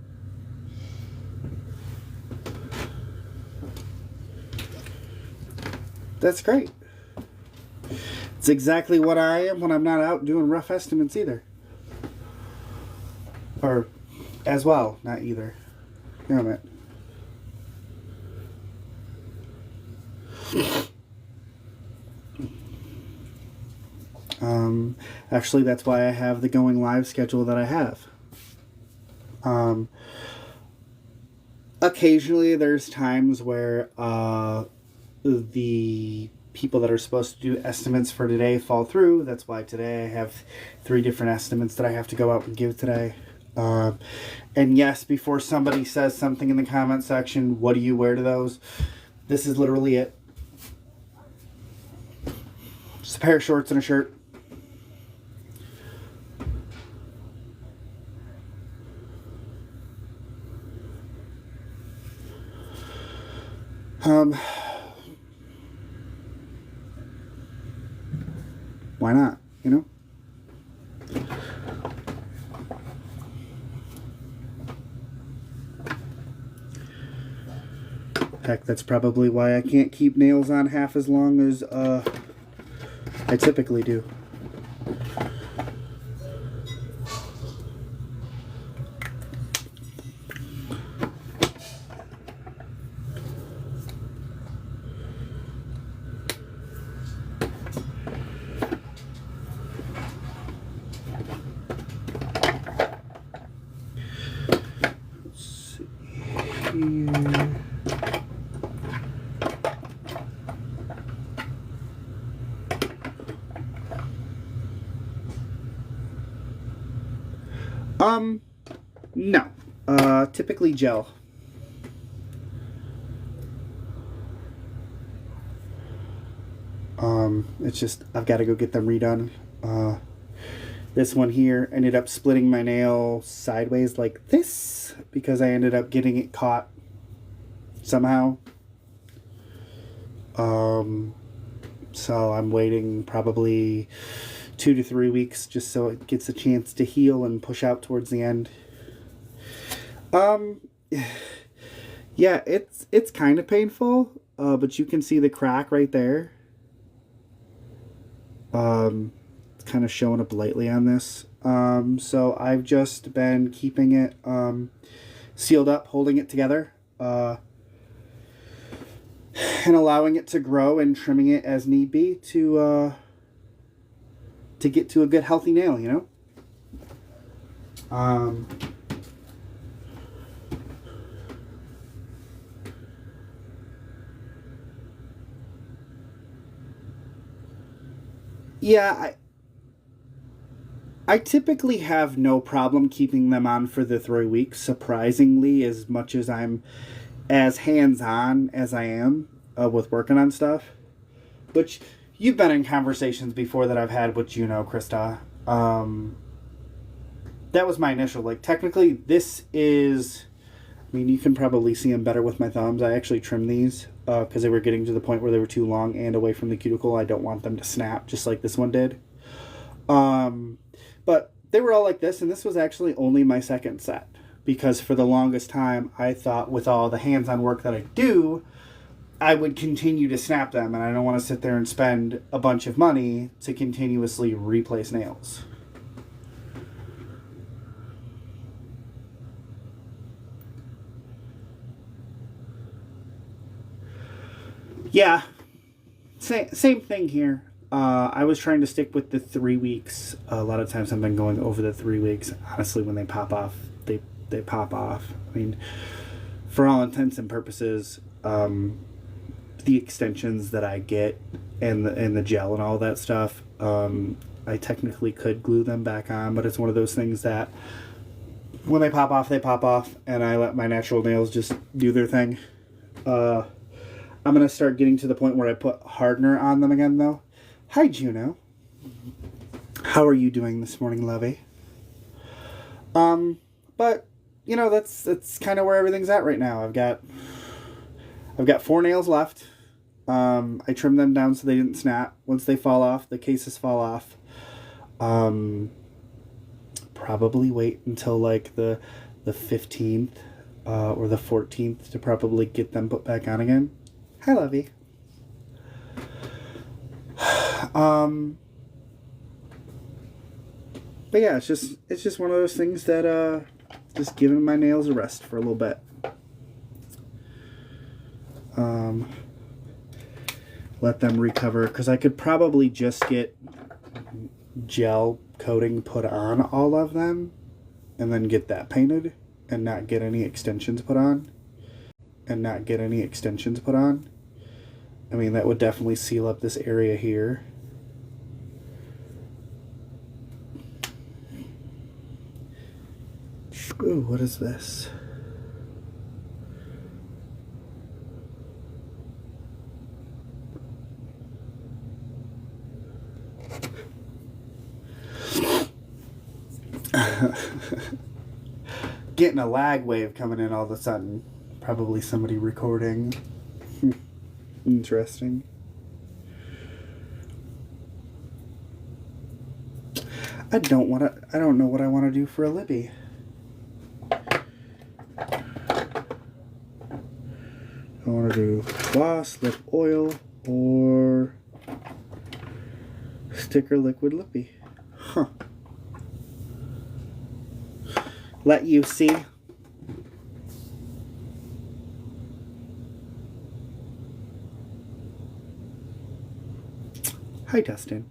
That's great. It's exactly what I am when I'm not out doing rough estimates either. Or as well, not either. Damn it. Actually, that's why I have the going live schedule that I have. Occasionally, there's times where the people that are supposed to do estimates for today fall through. That's why today I have 3 different estimates that I have to go out and give today. And yes, before somebody says something in the comment section, what do you wear to those? This is literally it. Just a pair of shorts and a shirt. Why not? You know? Heck, that's probably why I can't keep nails on half as long as I typically do. Let's see here. No. Typically gel. It's just, I've got to go get them redone. This one here ended up splitting my nail sideways like this because I ended up getting it caught somehow. So I'm waiting probably 2 to 3 weeks just so it gets a chance to heal and push out towards the end. Yeah, it's kind of painful, but you can see the crack right there. It's kind of showing up lightly on this. So I've just been keeping it sealed up, holding it together, and allowing it to grow and trimming it as need be to get to a good healthy nail, you know? Yeah, I typically have no problem keeping them on for the 3 weeks, surprisingly, as much as I'm as hands-on as I am with working on stuff. Which, you've been in conversations before that I've had with Krista. That was my initial, like, technically this is, I mean, you can probably see them better with my thumbs. I actually trimmed these because they were getting to the point where they were too long and away from the cuticle. I don't want them to snap just like this one did. But they were all like this, and this was actually only my second set because for the longest time I thought with all the hands-on work that I do, I would continue to snap them, and I don't want to sit there and spend a bunch of money to continuously replace nails. Yeah, same thing here. I was trying to stick with the 3 weeks. A lot of times I've been going over the 3 weeks. Honestly, when they pop off, they pop off. I mean, for all intents and purposes, the extensions that I get and the gel and all that stuff, I technically could glue them back on, but it's one of those things that when they pop off, and I let my natural nails just do their thing. I'm going to start getting to the point where I put hardener on them again, though. Hi, Juno. How are you doing this morning, lovey? But, you know, that's kind of where everything's at right now. I've got 4 nails left. I trimmed them down so they didn't snap. Once they fall off, the cases fall off. probably wait until like the 15th or the 14th to probably get them put back on again. Hi, Lovey. But yeah, it's just one of those things that just giving my nails a rest for a little bit. Let them recover, because I could probably just get gel coating put on all of them and then get that painted and not get any extensions put on. I mean, that would definitely seal up this area here. Ooh, what is this? Getting a lag wave coming in all of a sudden. Probably somebody recording. Interesting. I don't know what I want to do for a Libby. I want to do gloss, lip oil, or sticker liquid lippy. Huh. Let you see. Hi, Dustin.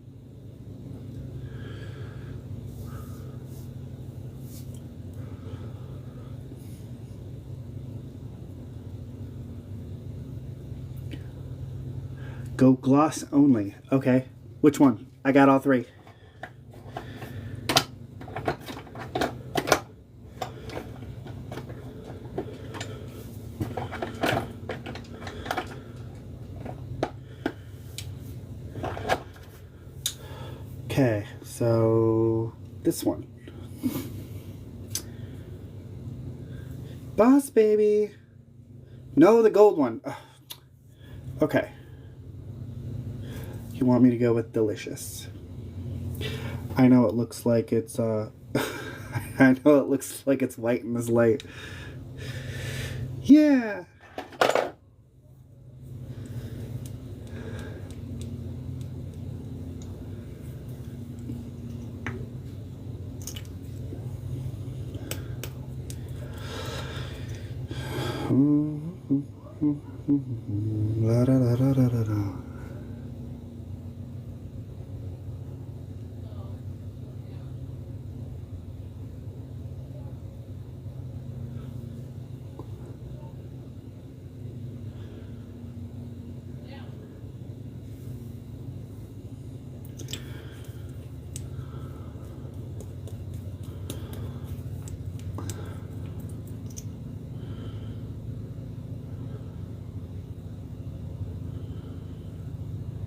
Go gloss only. Okay. Which one? I got all three. Okay, so this one. Boss baby. No, the gold one. Ugh. Okay. You want me to go with delicious. I know it looks like it's I know it looks like it's white in this light. Yeah. La da da da da da da.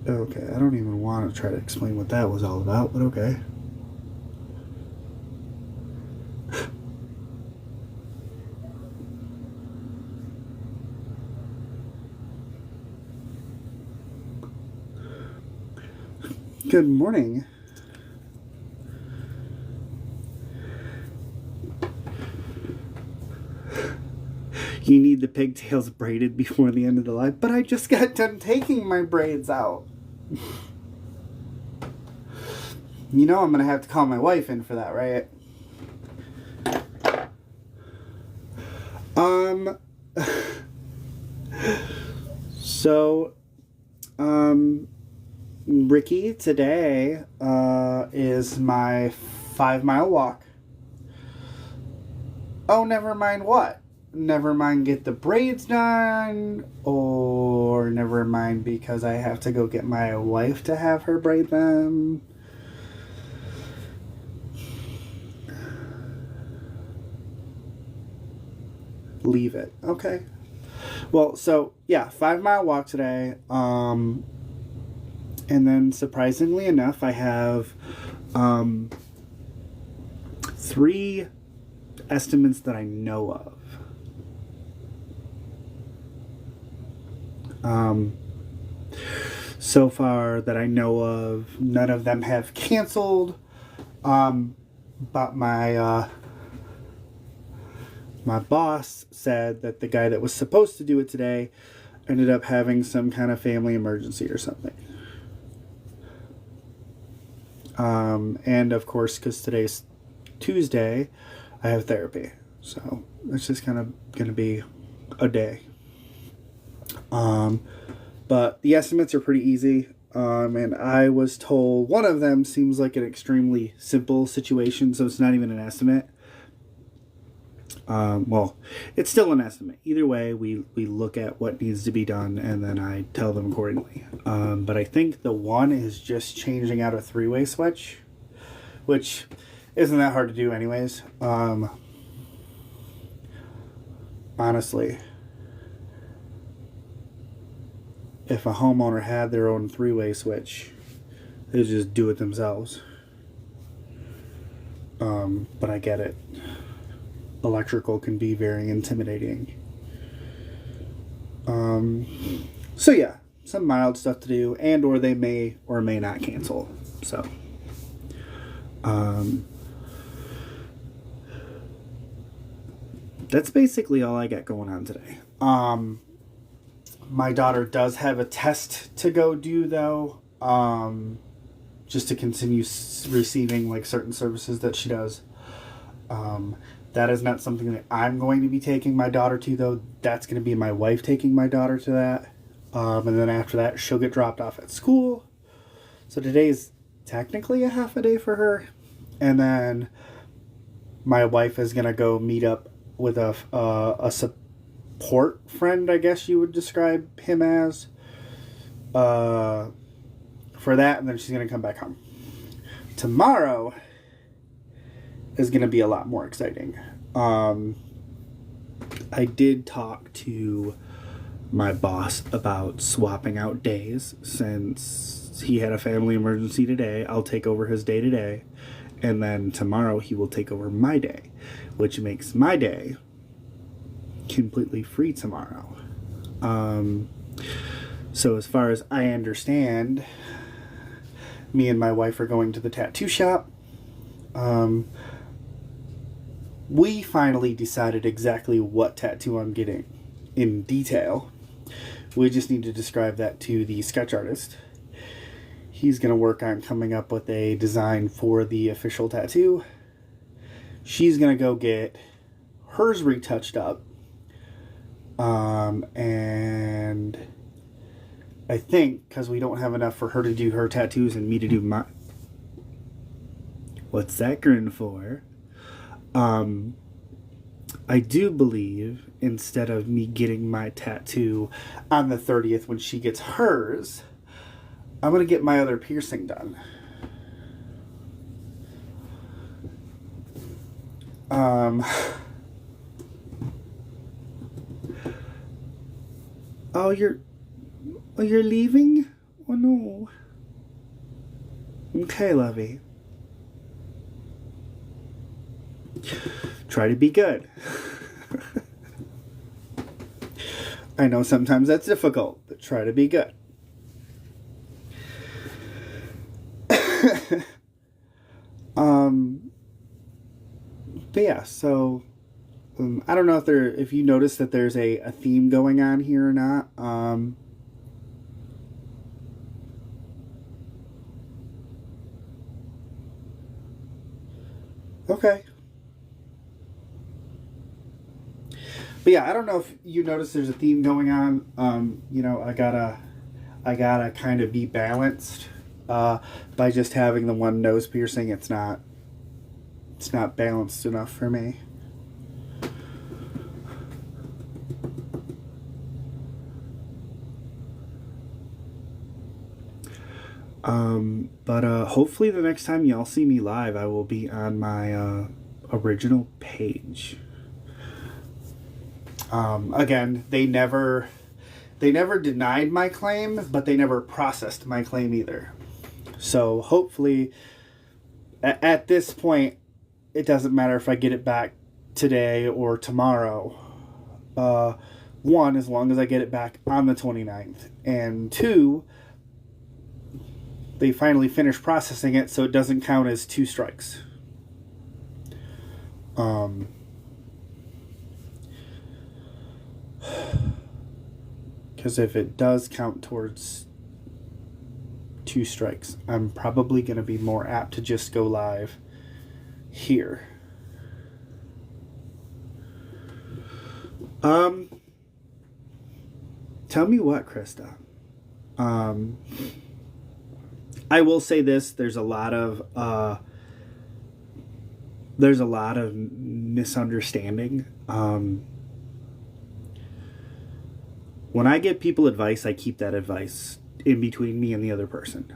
Okay, I don't even want to try to explain what that was all about, but okay. Good morning. You need the pigtails braided before the end of the live, but I just got done taking my braids out. You know I'm gonna have to call my wife in for that, right? So, Ricky, today, is my 5-mile walk. Oh, never mind what? Never mind get the braids done, or never mind because I have to go get my wife to have her braid them. Leave it. Okay. Well, so yeah, 5-mile walk today. And then surprisingly enough, I have 3 estimates that I know of. So far that I know of, none of them have canceled. But my boss said that the guy that was supposed to do it today ended up having some kind of family emergency or something. And of course, because today's Tuesday, I have therapy. So it's just kind of going to be a day. But the estimates are pretty easy. And I was told one of them seems like an extremely simple situation, so it's not even an estimate. Well, it's still an estimate. Either way, we look at what needs to be done, and then I tell them accordingly. But I think the one is just changing out a three-way switch, which isn't that hard to do anyways. Honestly, if a homeowner had their own three-way switch, they'd just do it themselves. But I get it. Electrical can be very intimidating. So yeah, some mild stuff to do, and or they may or may not cancel. So that's basically all I got going on today. My daughter does have a test to go do though, just to continue receiving like certain services that she does. That is not something that I'm going to be taking my daughter to, though. That's going to be my wife taking my daughter to that. And then after that, she'll get dropped off at school. So today's technically a half a day for her. And then my wife is going to go meet up with a support friend, I guess you would describe him as, for that. And then she's going to come back home. Tomorrow is going to be a lot more exciting. I did talk to my boss about swapping out days. Since he had a family emergency today, I'll take over his day today, and then tomorrow he will take over my day, which makes my day completely free tomorrow. So as far as I understand, me and my wife are going to the tattoo shop. We finally decided exactly what tattoo I'm getting in detail. We just need to describe that to the sketch artist. He's going to work on coming up with a design for the official tattoo. She's going to go get hers retouched up. And I think, because we don't have enough for her to do her tattoos and me to do my... What's that grin for? I do believe instead of me getting my tattoo on the 30th when she gets hers, I'm going to get my other piercing done. Oh, you're leaving? Oh, no. Okay, lovey. Try to be good. I know sometimes that's difficult, but try to be good. But yeah, so I don't know if you notice that there's a theme going on here or not. Okay. But yeah, I don't know if you notice there's a theme going on. I gotta kind of be balanced by just having the one nose piercing. It's not balanced enough for me. But hopefully the next time y'all see me live, I will be on my original page. Again, they never denied my claim, but they never processed my claim either. So hopefully, at this point, it doesn't matter if I get it back today or tomorrow. One, as long as I get it back on the 29th. And two, they finally finish processing it so it doesn't count as 2 strikes. Because if it does count towards 2 strikes, I'm probably going to be more apt to just go live here. Tell me what, Krista. I will say this: there's a lot of misunderstanding. When I give people advice, I keep that advice in between me and the other person.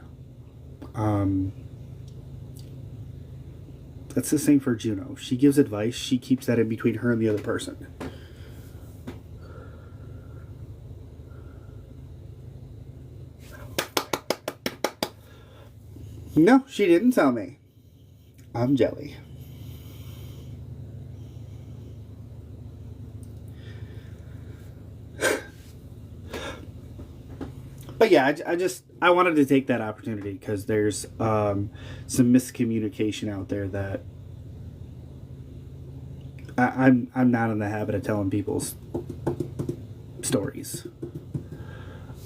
That's the same for Juno. She gives advice, she keeps that in between her and the other person. No, she didn't tell me. I'm jelly. But yeah, I wanted to take that opportunity because there's some miscommunication out there that I'm not in the habit of telling people's stories,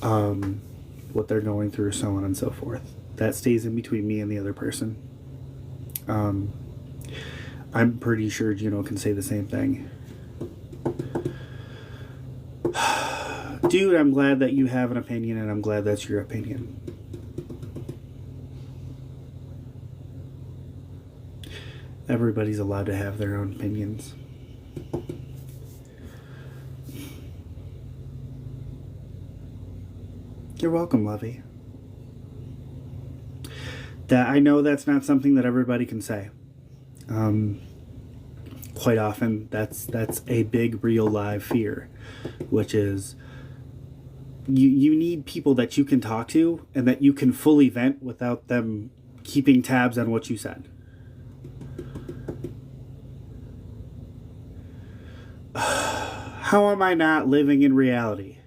what they're going through, so on and so forth. That stays in between me and the other person. I'm pretty sure Juno can say the same thing. Dude, I'm glad that you have an opinion, and I'm glad that's your opinion. Everybody's allowed to have their own opinions. You're welcome, Lovey. That I know that's not something that everybody can say. Quite often, that's a big, real, live fear, which is you need people that you can talk to and that you can fully vent without them keeping tabs on what you said. How am I not living in reality?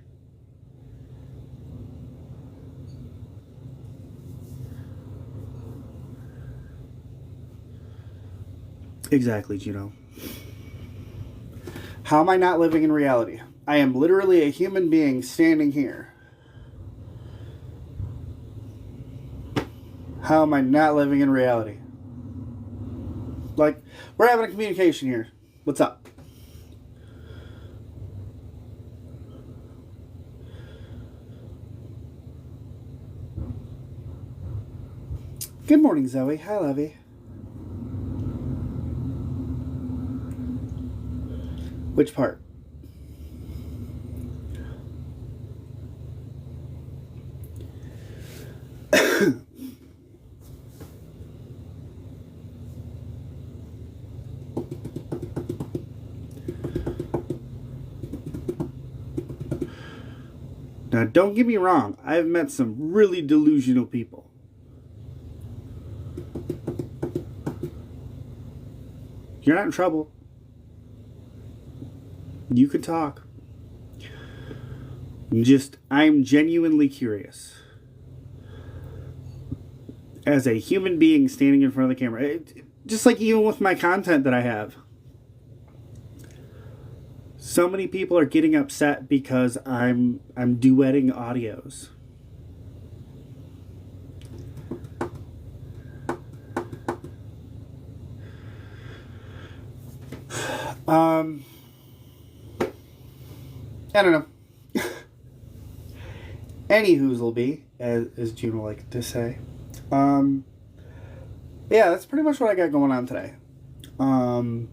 Exactly, Juno. How am I not living in reality? I am literally a human being standing here. How am I not living in reality? Like, we're having a communication here. What's up? Good morning, Zoe. Hi, Lovey. Which part? Now, don't get me wrong. I've met some really delusional people. You're not in trouble. You can talk. I'm genuinely curious. As a human being standing in front of the camera, just like even with my content that I have, so many people are getting upset because I'm duetting audios. I don't know. Any whoozle be, as June will like to say. Yeah, that's pretty much what I got going on today. I'm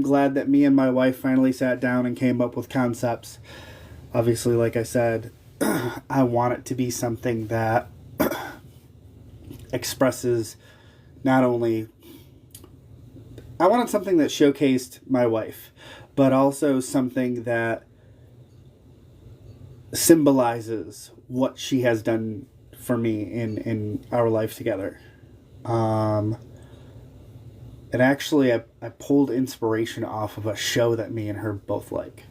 glad that me and my wife finally sat down and came up with concepts. Obviously, like I said, I want it to be something that expresses not only... I wanted something that showcased my wife, but also something that symbolizes what she has done for me in our life together. And actually, I pulled inspiration off of a show that me and her both like.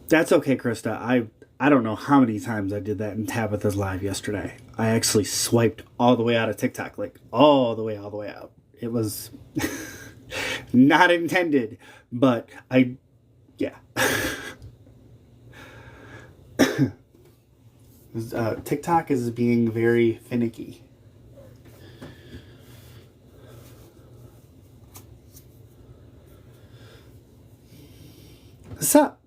That's okay, Krista. I don't know how many times I did that in Tabitha's live yesterday. I actually swiped all the way out of TikTok, like all the way out. It was not intended, but yeah. TikTok is being very finicky. What's up?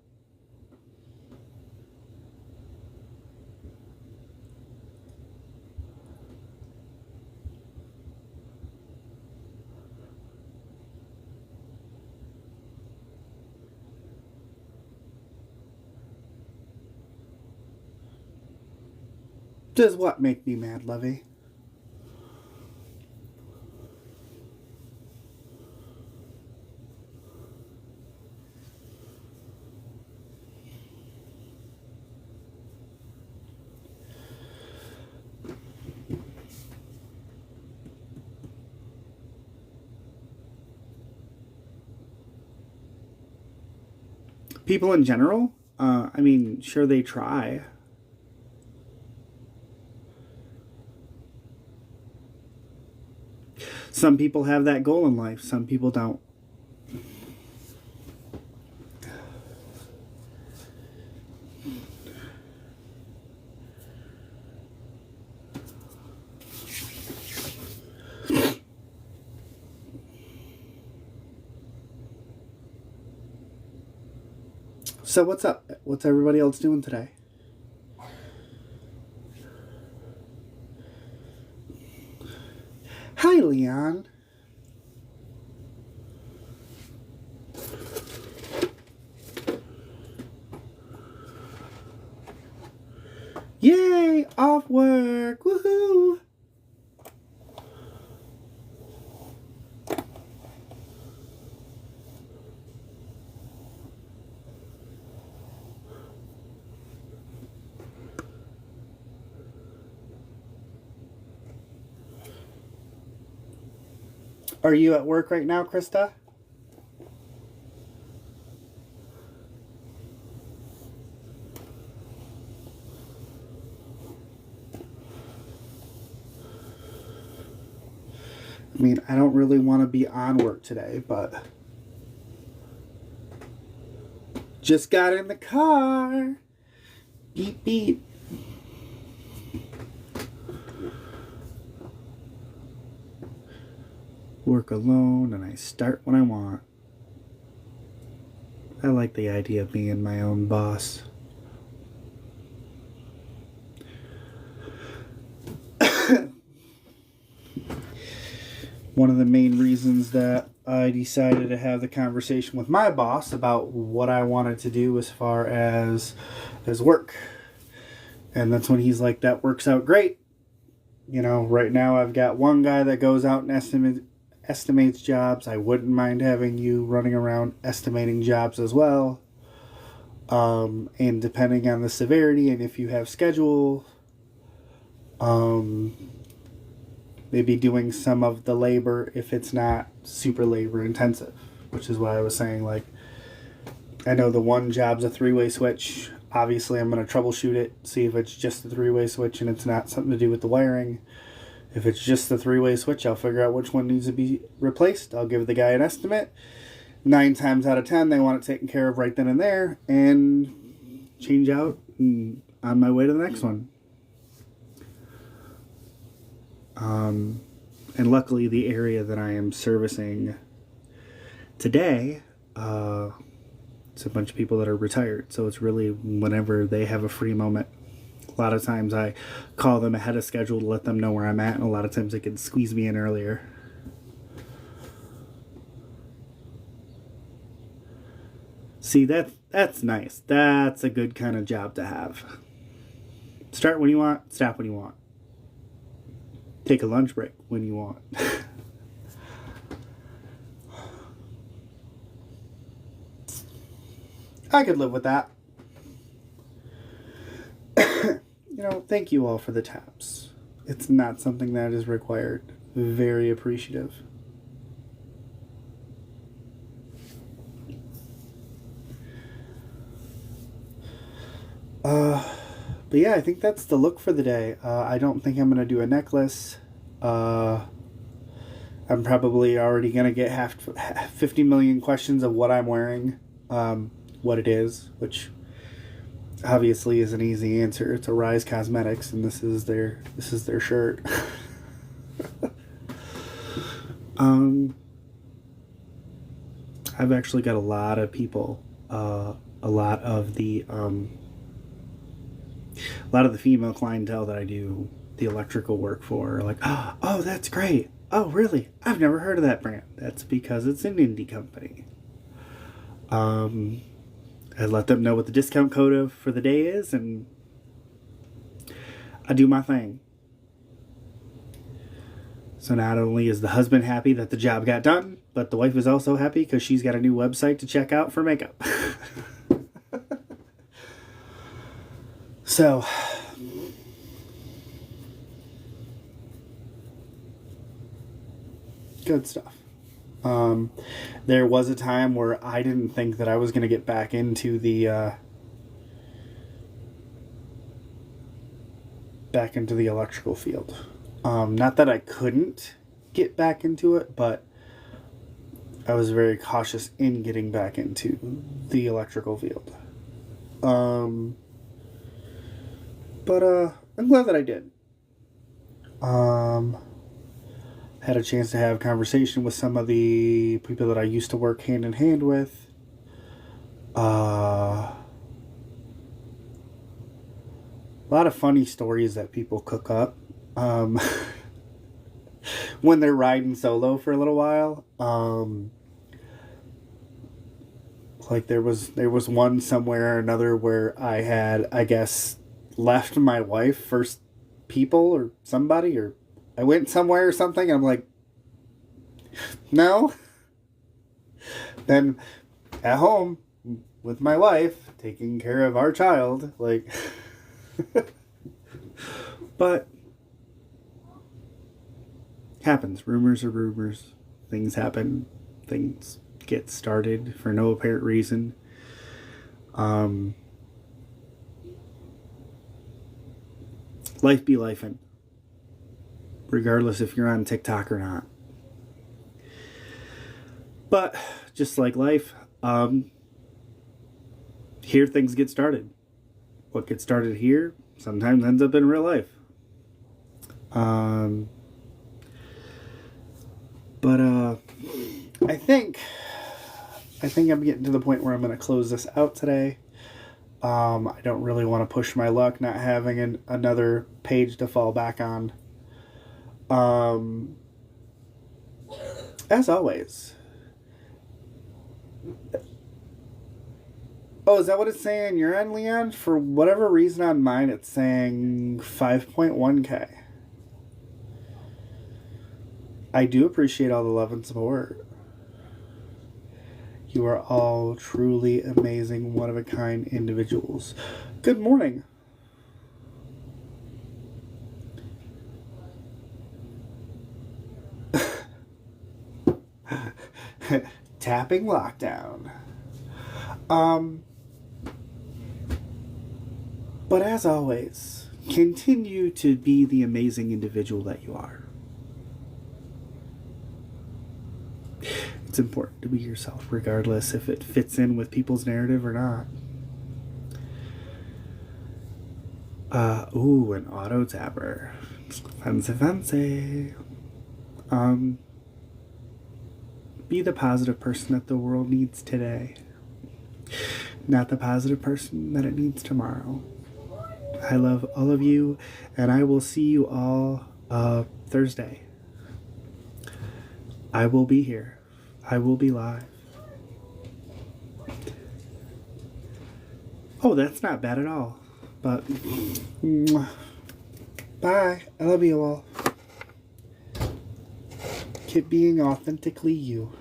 Does what make me mad, Lovey? People in general? I mean, sure, they try. Some people have that goal in life, some people don't. So what's up? What's everybody else doing today? Hi, Leon. Yay! Off work! Woohoo! Are you at work right now, Krista? I mean, I don't really want to be on work today, but just got in the car. Beep, beep. Work alone and I start when I want. I like the idea of being my own boss. One of the main reasons that I decided to have the conversation with my boss about what I wanted to do as far as work. And that's when he's like, that works out great. You know, right now I've got one guy that goes out and estimates jobs. I wouldn't mind having you running around estimating jobs as well. And depending on the severity and if you have schedule, maybe doing some of the labor if it's not super labor intensive, which is why I was saying, like, I know the one job's a three-way switch. Obviously, I'm going to troubleshoot it, see if it's just a three-way switch and it's not something to do with the wiring. If it's just the three-way switch, I'll figure out which one needs to be replaced. I'll give the guy an estimate. 9 times out of 10, they want it taken care of right then and there, and change out and on my way to the next one. And luckily, the area that I am servicing today, it's a bunch of people that are retired, so it's really whenever they have a free moment. A lot of times I call them ahead of schedule to let them know where I'm at, and a lot of times they can squeeze me in earlier. See, that's nice. That's a good kind of job to have. Start when you want, stop when you want. Take a lunch break when you want. I could live with that. You know, thank you all for the taps. It's not something that is required. Very appreciative. But yeah, I think that's the look for the day. I don't think I'm going to do a necklace. I'm probably already going to get 50 million questions of what I'm wearing, what it is, which obviously is an easy answer. It's a Rise Cosmetics, and this is their shirt. I've actually got a lot of people, a lot of the female clientele that I do the electrical work for are like, oh, that's great. Oh, really? I've never heard of that brand. That's because it's an indie company. I let them know what the discount code for the day is, and I do my thing. So not only is the husband happy that the job got done, but the wife is also happy because she's got a new website to check out for makeup. So, good stuff. There was a time where I didn't think that I was going to get back into the electrical field. Not that I couldn't get back into it, but I was very cautious in getting back into the electrical field. But I'm glad that I did. Had a chance to have a conversation with some of the people that I used to work hand in hand with. A lot of funny stories that people cook up when they're riding solo for a little while. Like there was one somewhere or another where I had, I guess, left my wife for people or somebody, or I went somewhere or something, and I'm like, no. Then at home with my wife, taking care of our child, like, but happens. Rumors are rumors. Things happen. Things get started for no apparent reason. Life be lifing, regardless if you're on TikTok or not. But just like life, here things get started. What gets started here sometimes ends up in real life. But I think I'm getting to the point where I'm going to close this out today. I don't really want to push my luck not having another page to fall back on. As always. Oh, is that what it's saying on your end, Leon? For whatever reason on mine, it's saying 5.1K. I do appreciate all the love and support. You are all truly amazing, one-of-a-kind individuals. Good morning. Tapping lockdown. But as always, continue to be the amazing individual that you are. It's important to be yourself, regardless if it fits in with people's narrative or not. Ooh, an auto tapper. Fancy. Be the positive person that the world needs today, not the positive person that it needs tomorrow. I love all of you, and I will see you all Thursday. I will be here. I will be live. Oh, that's not bad at all. But, bye. I love you all. Keep being authentically you.